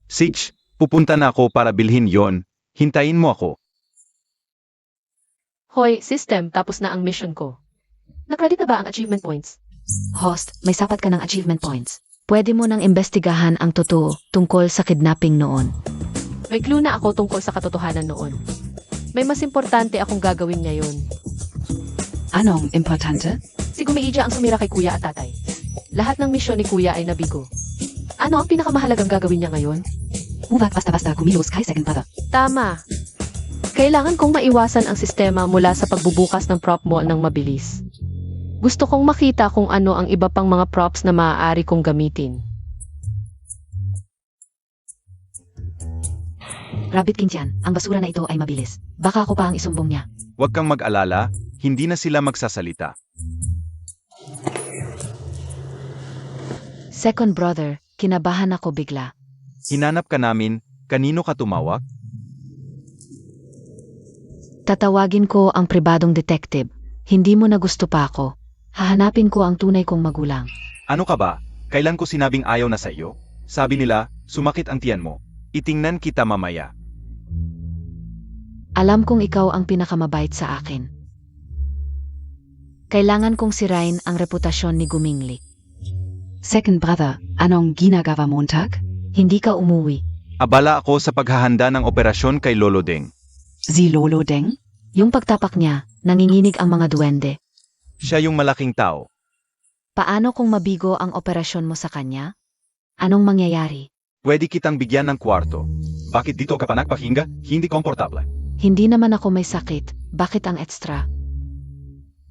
Sitch, pupunta na ako para bilhin yon. Hintayin mo ako. Hoy, system, tapos na ang mission ko. Nakredit na ba ang achievement points? Host, may sapat ka ng achievement points. Pwede mo nang imbestigahan ang totoo tungkol sa kidnapping noon. May clue na ako tungkol sa katotohanan noon. May mas importante akong gagawin ngayon. Anong importante? Si Gumiija ang sumira kay kuya at tatay. Lahat ng misyon ni kuya ay nabigo. Ano ang pinakamahalagang gagawin niya ngayon? Huwag basta-basta kumilos kay second brother. Tama. Kailangan kong maiwasan ang sistema mula sa pagbubukas ng prop mall ng mabilis. Gusto kong makita kung ano ang iba pang mga props na maaari kong gamitin. Rabbit King ang basura na ito ay mabilis. Baka ako pa ang isumbong niya. Huwag kang mag-alala, hindi na sila magsasalita. Second brother, kinabahan ako bigla. Hinanap ka namin, kanino ka tumawag? Tatawagin ko ang pribadong detective. Hindi mo na gusto pa ako. Hahanapin ko ang tunay kong magulang. Ano ka ba? Kailan ko sinabing ayaw na sa iyo? Sabi nila, sumakit ang tiyan mo. Itingnan kita mamaya. Alam kong ikaw ang pinakamabait sa akin. Kailangan kong sirain ang reputasyon ni Gumingli. Second brother, anong ginagawa Montag? Hindi ka umuwi. Abala ako sa paghahanda ng operasyon kay Lolo Deng. Si Lolo Deng? Yung pagtapak niya, nanginginig ang mga duwende. Siya yung malaking tao. Paano kung mabigo ang operasyon mo sa kanya? Anong mangyayari? Pwede kitang bigyan ng kwarto. Bakit dito ka pa nagpahinga? Hindi komportable. Hindi naman ako may sakit. Bakit ang extra?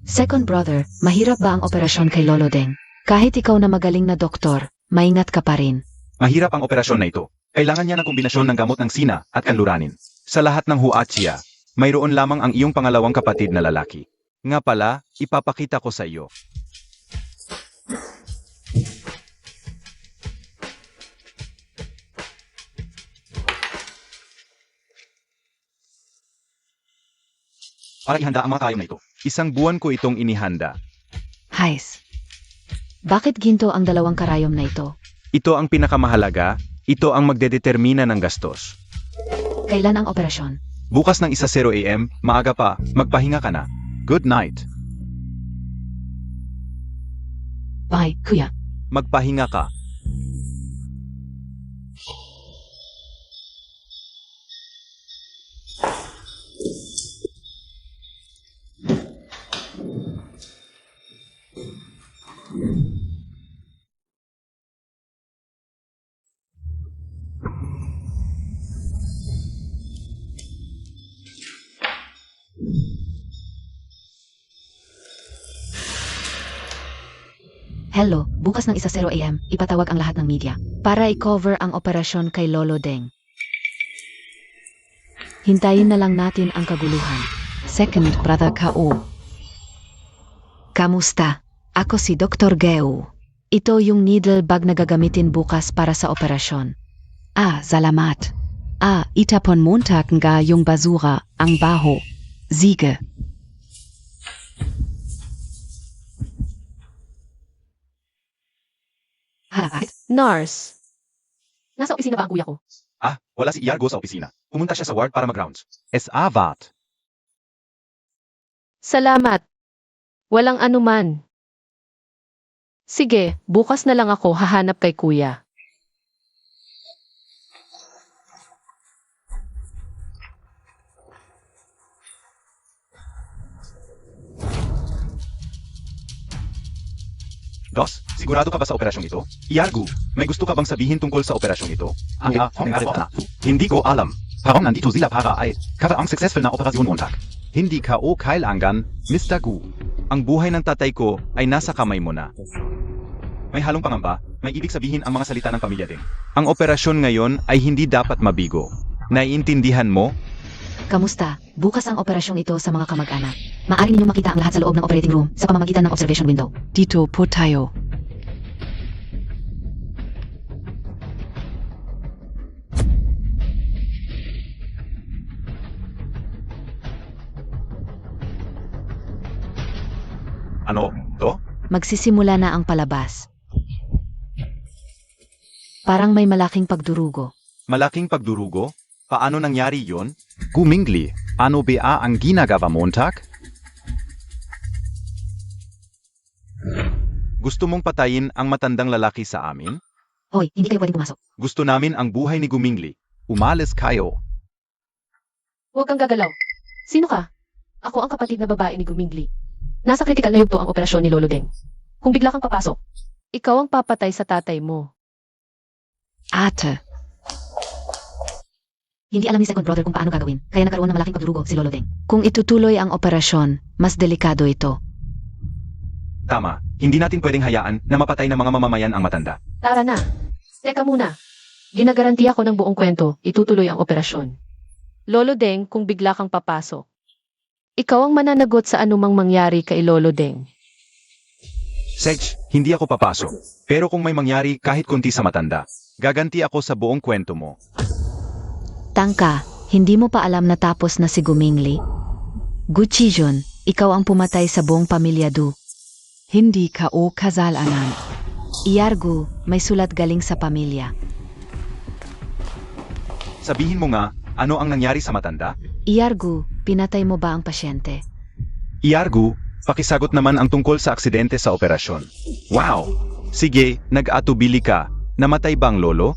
Second brother, mahirap ba ang operasyon kay Lolo Deng? Kahit ikaw na magaling na doktor, maingat ka pa rin. Mahirap ang operasyon na ito. Kailangan niya ng kombinasyon ng gamot ng sina at kanluranin. Sa lahat ng huatsya, mayroon lamang ang iyong pangalawang kapatid na lalaki. Nga pala, ipapakita ko sa iyo. para ihanda ang mga karayom na ito. Isang buwan ko itong inihanda. Hais. Bakit ginto ang 2 karayom na ito? Ito ang pinakamahalaga, ito ang magdedetermina ng gastos. Kailan ang operasyon? Bukas ng 1:00 AM, maaga pa, magpahinga ka na. Good night. Bye, kuya. Magpahinga ka. Hello, bukas ng 1:00 AM, ipatawag ang lahat ng media. Para i-cover ang operasyon kay Lolo Deng. Hintayin na lang natin ang kaguluhan. Second brother K.O. Kamusta? Ako si Dr. Geo. Ito yung needle bag na gagamitin bukas para sa operasyon. Salamat. Itapon Montag nga yung basura, ang baho. Sige. Nurse. Nasa opisina ba ang kuya ko? Wala si Iargo sa opisina. Pumunta siya sa ward para mag-rounds. Avat. Salamat. Walang anuman. Sige, bukas na lang ako hahanap kay kuya. Dos, sigurado ka ba sa operasyong ito? Iargo, may gusto ka bang sabihin tungkol sa operasyong ito? Hindi ko alam. Parang nandito sila para ay ang successful na operasyon Montag. Hindi ka o kailangan, Mr. Gu. Ang buhay ng tatay ko ay nasa kamay mo na. May halong pangamba, may ibig sabihin ang mga salita ng pamilya din. Ang operasyon ngayon ay hindi dapat mabigo. Naiintindihan mo? Kamusta? Bukas ang operasyong ito sa mga kamag-anak. Maaari ninyong makita ang lahat sa loob ng operating room sa pamamagitan ng observation window. Dito po tayo. Ano? To? Magsisimula na ang palabas. Parang may malaking pagdurugo. Malaking pagdurugo? Paano nangyari yon? Gumingli, ano ba ang ginagawa Montag? Gusto mong patayin ang matandang lalaki sa amin? Hoy, hindi kayo pwedeng pumasok. Gusto namin ang buhay ni Gumingli. Umalis kayo. Huwag kang gagalaw. Sino ka? Ako ang kapatid na babae ni Gumingli. Nasa critical na yugto ang operasyon ni Lolo Deng. Kung bigla kang papasok, ikaw ang papatay sa tatay mo. Ate. Hindi alam ni second brother kung paano gagawin, kaya nagkaroon ng malaking pagdurugo si Lolo Deng. Kung itutuloy ang operasyon, mas delikado ito. Tama, hindi natin pwedeng hayaan na mapatay ng mga mamamayan ang matanda. Tara na. Teka muna. Ginagarantiya ko ng buong kwento, itutuloy ang operasyon. Lolo Deng, kung bigla kang papasok. Ikaw ang mananagot sa anumang mangyari kay Lolo Deng. Sedge, hindi ako papasok. Pero kung may mangyari kahit kunti sa matanda, gaganti ako sa buong kwento mo. Tangka, hindi mo pa alam na tapos na si Gumingli? Guchijon, ikaw ang pumatay sa buong pamilya Du. Hindi K.O. kasalanan. Iargo, may sulat galing sa pamilya. Sabihin mo nga, ano ang nangyari sa matanda? Iargo, pinatay mo ba ang pasyente? Iargo, pakisagot naman ang tungkol sa aksidente sa operasyon. Wow! Sige, nag-atubili ka. Namatay bang lolo?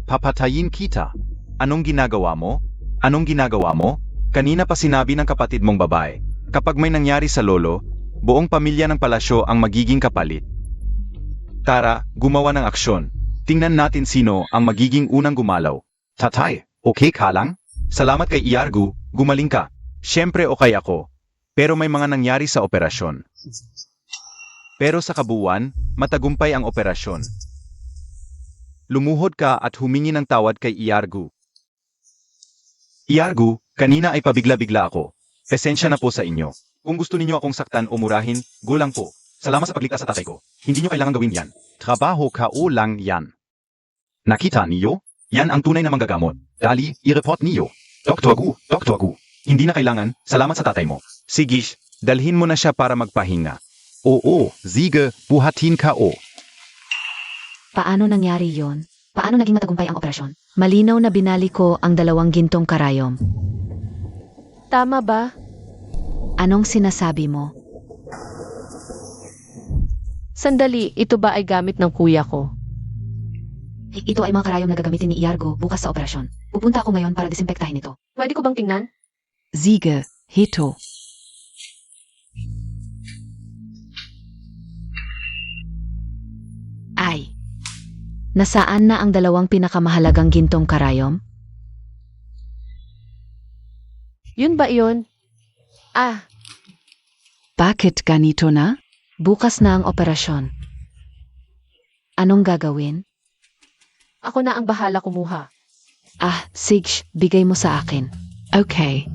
Papatayin kita. Anong ginagawa mo? Anong ginagawa mo? Kanina pa sinabi ng kapatid mong babae, kapag may nangyari sa lolo, buong pamilya ng palasyo ang magiging kapalit. Tara, gumawa ng aksyon. Tingnan natin sino ang magiging unang gumalaw. Tatay, okay ka lang? Salamat kay Iargo, gumaling ka. Siyempre okay ako. Pero may mga nangyari sa operasyon. Pero sa kabuuan, matagumpay ang operasyon. Lumuhod ka at humingi ng tawad kay Iargo. Iargo, kanina ay pabigla-bigla ako. Pasensya na po sa inyo. Kung gusto ninyo akong saktan o murahin, go lang po. Salamat sa pagligtas sa tatay ko. Hindi nyo kailangan gawin yan. Trabaho ka o lang yan. Nakita niyo? Yan ang tunay na manggagamot. Dali, i-report niyo. Dr. Gu, Dr. Gu. Hindi na kailangan, salamat sa tatay mo. Sige, dalhin mo na siya para magpahinga. Oo, sige, buhatin ka o. Paano nangyari yon? Paano naging matagumpay ang operasyon? Malinaw na binali ko ang 2 gintong karayom. Tama ba? Anong sinasabi mo? Sandali, ito ba ay gamit ng kuya ko? Ito ay mga karayom na gagamitin ni Iargo bukas sa operasyon. Pupunta ako ngayon para disimpektahin ito. Pwede ko bang tingnan? Siege, Heto. Ay. Nasaan na ang 2 pinakamahalagang gintong karayom? Yun ba yun? Ah, Bakit ganito na? Bukas na ang operasyon. Anong gagawin? ako na ang bahala kumuha. Sige, bigay mo sa akin. Okay.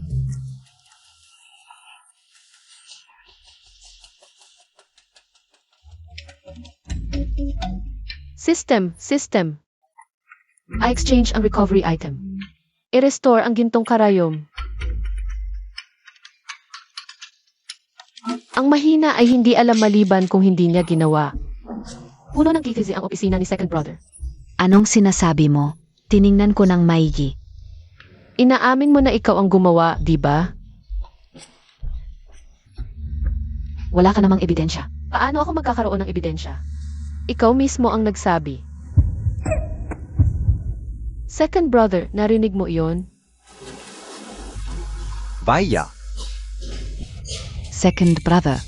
System. I exchange ang recovery item. I-restore ang gintong karayom. Ang mahina ay hindi alam maliban kung hindi niya ginawa. Puno ng gifizi ang opisina ni second brother. Anong sinasabi mo? Tiningnan ko ng maigi. Inaamin mo na ikaw ang gumawa, di ba? Wala ka namang ebidensya. Paano ako magkakaroon ng ebidensya? Ikaw mismo ang nagsabi. Second brother, narinig mo iyon? Vaya, Second brother.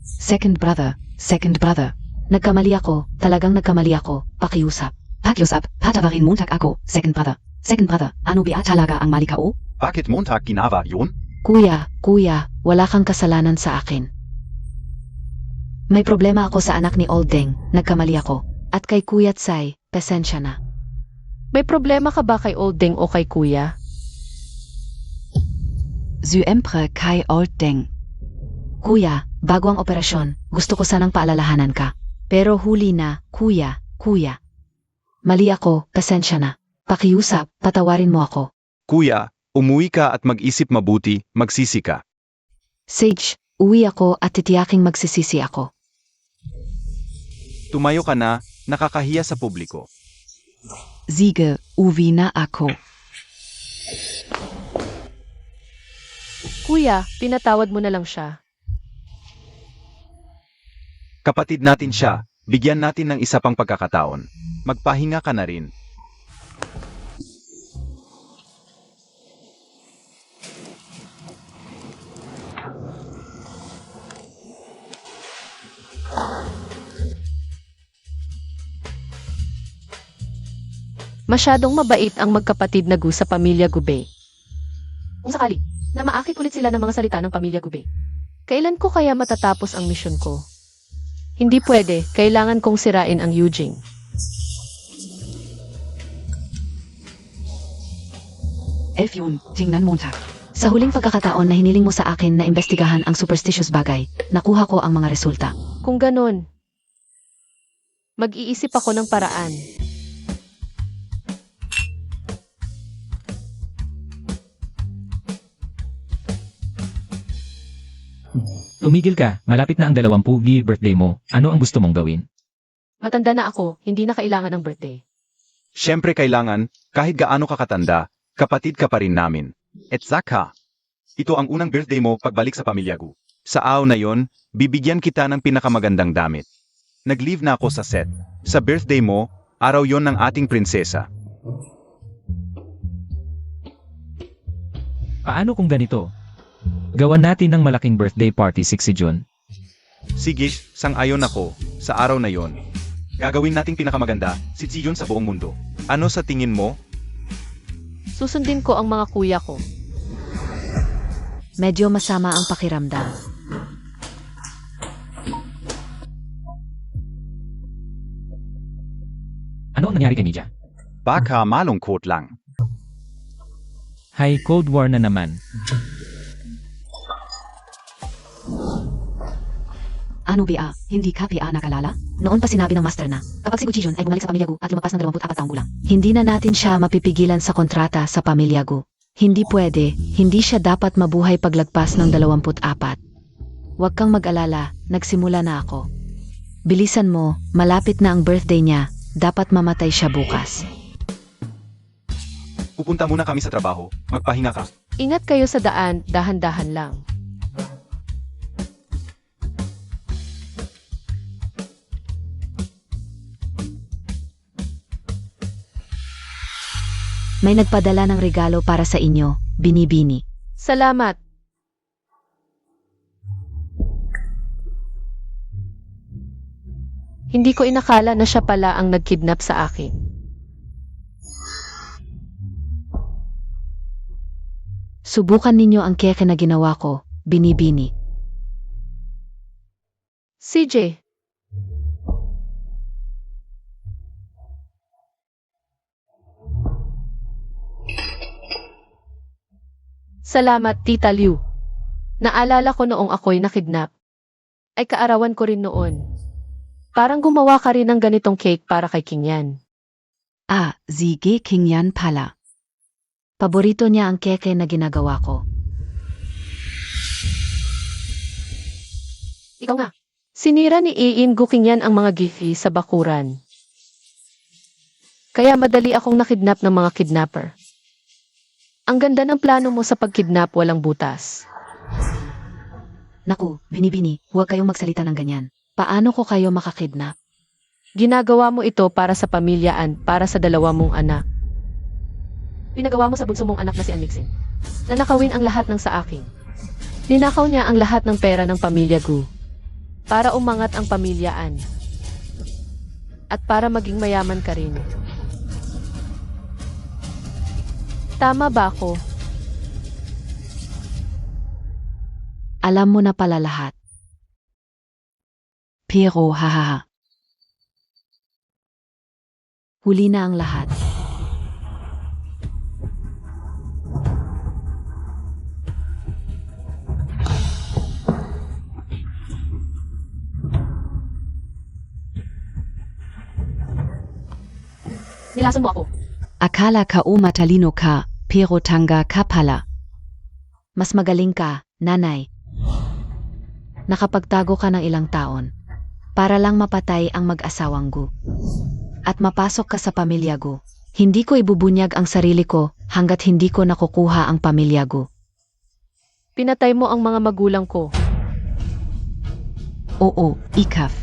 Second brother. Second brother. Nagkamali ako. Talagang nagkamali ako. Pakiusap. Pakiusap, patawarin Montag ako. Second brother. Second brother. Ano ba talaga ang mali ko? bakit Montag ginawa yun? Kuya, wala kang kasalanan sa akin. May problema ako sa anak ni Oldeng. Nagkamali ako. At kay Kuya Tsai, pasensya na. May problema ka ba kay Oldeng o kay kuya? Zu Emperor Kai Oldeng. Kuya, bago ang operasyon, gusto ko sanang paalalahanan ka. Pero huli na, kuya. Mali ako, pasensya na. Pakiusap, patawarin mo ako. Kuya, umuwi ka at mag-isip mabuti, magsisi ka. Sage, uwi ako at titiyaking magsisisi ako. Tumayo ka na, nakakahiya sa publiko. Siege, uwi na ako. Kuya, pinatawad mo na lang siya. Kapatid natin siya, bigyan natin ng isa pang pagkakataon. Magpahinga ka na rin. Masyadong mabait ang magkapatid na Gu sa pamilya Gube. Kung sakali, na maakit ulit sila ng mga salita ng pamilya Gube. Kailan ko kaya matatapos ang misyon ko? Hindi pwede, kailangan kong sirain ang Yujing. Yun, tingnan Montag. Sa huling pagkakataon na hiniling mo sa akin na imbestigahan ang superstitious bagay, nakuha ko ang mga resulta. Kung ganon, mag-iisip ako ng paraan. Tumigil ka, malapit na ang 20th birthday mo. Ano ang gusto mong gawin? Matanda na ako, hindi na kailangan ng birthday. Siyempre kailangan, kahit gaano ka katanda, kapatid ka pa rin namin. Et Zaka, ito ang unang birthday mo pagbalik sa pamilya Gu. Sa araw na yon, bibigyan kita ng pinakamagandang damit. Nag-leave na ako sa set. Sa birthday mo, araw yon ng ating prinsesa. Paano kung ganito? Gawan natin ng malaking birthday party 6 June. Sige, sang-ayon ako, sa araw na yon. Gagawin nating pinakamaganda, si Ziyon sa buong mundo. Ano sa tingin mo? Susundin ko ang mga kuya ko. Medyo masama ang pakiramdam. Ano ang nangyari kay Mija? Baka malungkot lang. Hay, Cold War na naman. Ano ba? Hindi ka ba nakalala? Noon pa sinabi ng master na, kapag si Gu Chijun ay bumalik sa pamilya Gu at lumapas ng 24 taong gulang, hindi na natin siya mapipigilan sa kontrata sa pamilya Gu. Hindi pwede, hindi siya dapat mabuhay paglagpas ng 24. Huwag kang mag-alala, nagsimula na ako. Bilisan mo, malapit na ang birthday niya, dapat mamatay siya bukas. Pupunta muna kami sa trabaho, magpahinga ka. Ingat kayo sa daan, dahan-dahan lang. May nagpadala ng regalo para sa inyo, Binibini. Salamat. Hindi ko inakala na siya pala ang nagkidnap sa akin. Subukan ninyo ang keke na ginawa ko, Binibini. CJ. Salamat, Tita Liu. Naalala ko noong ako'y nakidnap. Ay kaarawan ko rin noon. Parang gumawa ka rin ng ganitong cake para kay Kingyan. Ah, sige Kingyan pala. Paborito niya ang keke na ginagawa ko. Ikaw nga. Sinira ni Iin Gu Kingyan ang mga gifi sa bakuran. Kaya madali akong nakidnap ng mga kidnapper. Ang ganda ng plano mo sa pagkidnap, walang butas. Naku, Binibini, huwag kayong magsalita ng ganyan. Paano ko kayo makakidnap? Ginagawa mo ito para sa pamilyaan, para sa dalawa mong anak. Pinagawa mo sa bunso mong anak na si Anmixin. Nanakawin ang lahat ng sa akin. Ninakaw niya ang lahat ng pera ng pamilya Gu. Para umangat ang pamilyaan. At para maging mayaman ka rin. Tama ba ako? Alam mo na pala lahat. Pero hahaha. Huli na ang lahat. Nilason mo ako. Akala ka matalino ka, pero tanga ka pala. Mas magaling ka, nanay. Nakapagtago ka ng ilang taon. Para lang mapatay ang mag-asawang Gu. At mapasok ka sa pamilya Gu. Hindi ko ibubunyag ang sarili ko hanggat hindi ko nakukuha ang pamilya Gu. Pinatay mo ang mga magulang ko. Oo, ikaf.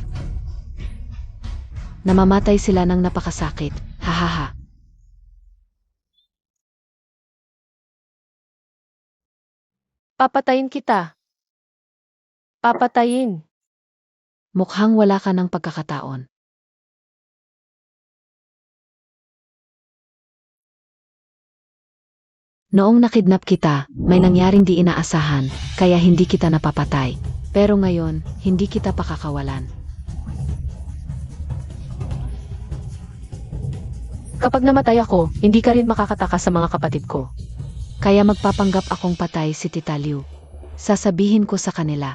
Namamatay sila ng napakasakit. Hahaha. Papatayin kita. Papatayin. Mukhang wala ka ng pagkakataon. Noong nakidnap kita, may nangyaring di inaasahan, kaya hindi kita napapatay. Pero ngayon, hindi kita pakakawalan. Kapag namatay ako, hindi ka rin makakatakas sa mga kapatid ko. Kaya magpapanggap akong patay si Tita Liu. Sasabihin ko sa kanila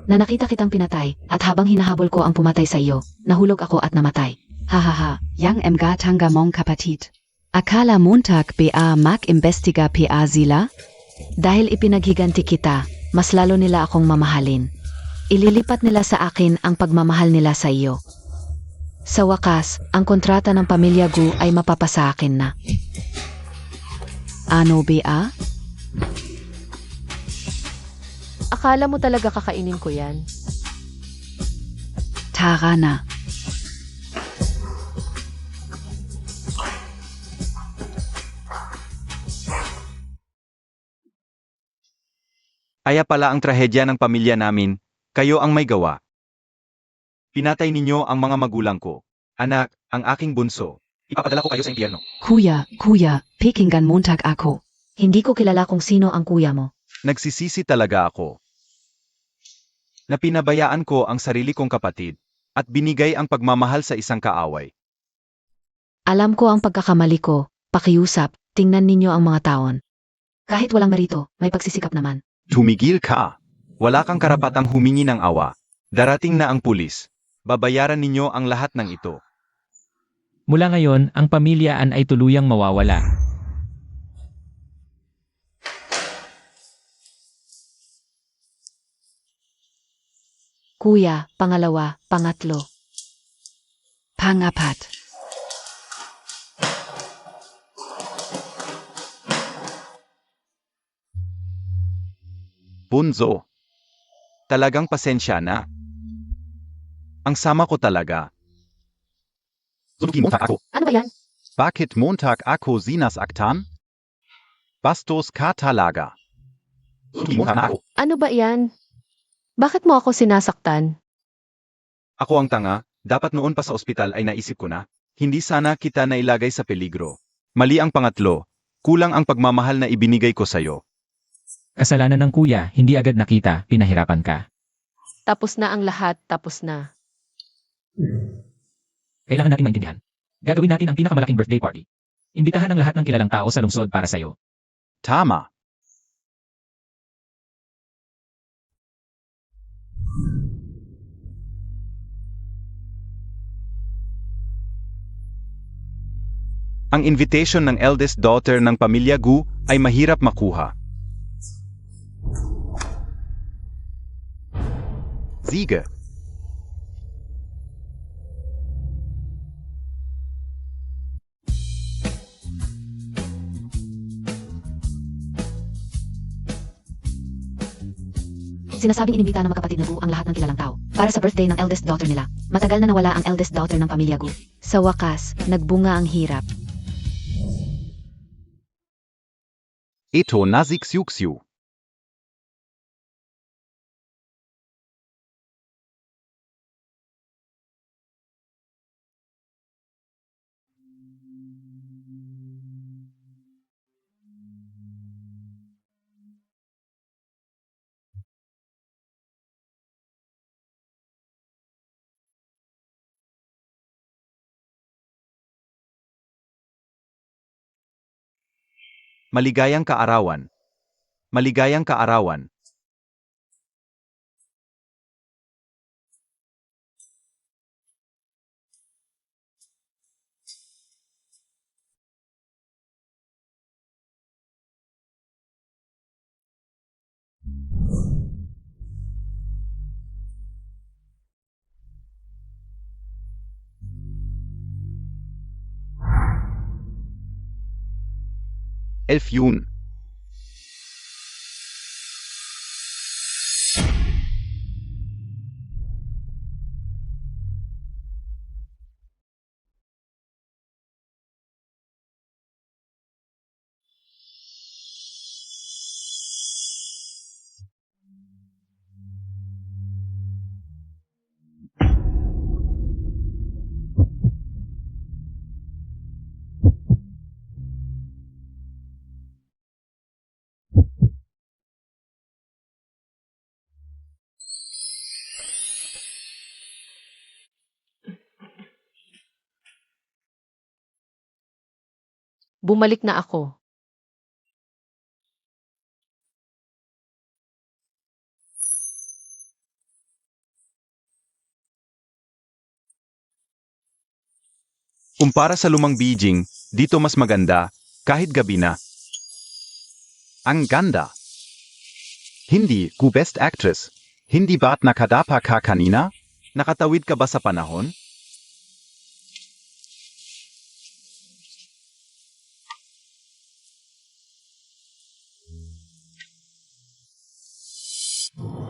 na nakita kitang pinatay at habang hinahabol ko ang pumatay sa iyo, nahulog ako at namatay. Hahaha, yang mga tanga mong kapatid. Akala Montag ba mag-imbestiga pa sila? Dahil ipinaghiganti kita, mas lalo nila akong mamahalin. Ililipat nila sa akin ang pagmamahal nila sa iyo. Sa wakas, ang kontrata ng pamilya Gu ay mapapasa akin na. Ano ba? Akala mo talaga kakainin ko yan? Tara na. Aya pala ang trahedya ng pamilya namin, kayo ang may gawa. Pinatay ninyo ang mga magulang ko. Anak, ang aking bunso. Ipapadala ko kayo sa impyerno. Kuya, Pekingan Montag ako. Hindi ko kilala kung sino ang kuya mo. Nagsisisi talaga ako. Na pinabayaan ko ang sarili kong kapatid, at binigay ang pagmamahal sa isang kaaway. Alam ko ang pagkakamali ko, pakiusap, tingnan ninyo ang mga taon. Kahit walang marito, may pagsisikap naman. Tumigil ka. Wala kang karapatang humingi ng awa. Darating na ang pulis. Babayaran ninyo ang lahat ng ito. Mula ngayon, ang pamilyaan ay tuluyang mawawala. Kuya, pangalawa, pangatlo. Pangapat. Bunso. Talagang pasensya na. Ang sama ko talaga. Ano ba yan? Bakit Montag ako sinasaktan? Bastos ka talaga. Ano ba yan? Bakit mo ako sinasaktan? Ako ang tanga, dapat noon pa sa ospital ay naisip ko na, hindi sana kita nailagay sa peligro. Mali ang pangatlo, kulang ang pagmamahal na ibinigay ko sa'yo. Kasalanan ng kuya, hindi agad nakita, pinahirapan ka. Tapos na ang lahat, tapos na. Kailangan natin maintindihan. Gagawin natin ang pinakamalaking birthday party. Imbitahan ang lahat ng kilalang tao sa lungsod para sa'yo. Tama. Ang invitation ng eldest daughter ng pamilya Gu ay mahirap makuha. Sige. Sinasabing inimbita ng magkapatid na Gu ang lahat ng kilalang tao para sa birthday ng eldest daughter nila. Matagal na nawala ang eldest daughter ng pamilya Gu. Sa wakas, nagbunga ang hirap. Ito naziksiuksiu. Maligayang kaarawan. Maligayang kaarawan. Elf Yun. Bumalik na ako. Kumpara sa lumang Beijing, dito mas maganda, kahit gabi na. Ang ganda. Hindi, Gu Best Actress. Hindi ba't nakadapa ka kanina? Nakatawid ka ba sa panahon?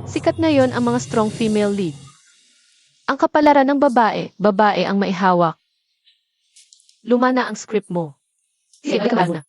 Sikat na yon ang mga strong female lead. Ang kapalaran ng babae, babae ang maihawak. Luma na ang script mo. Sige, balik ka muna.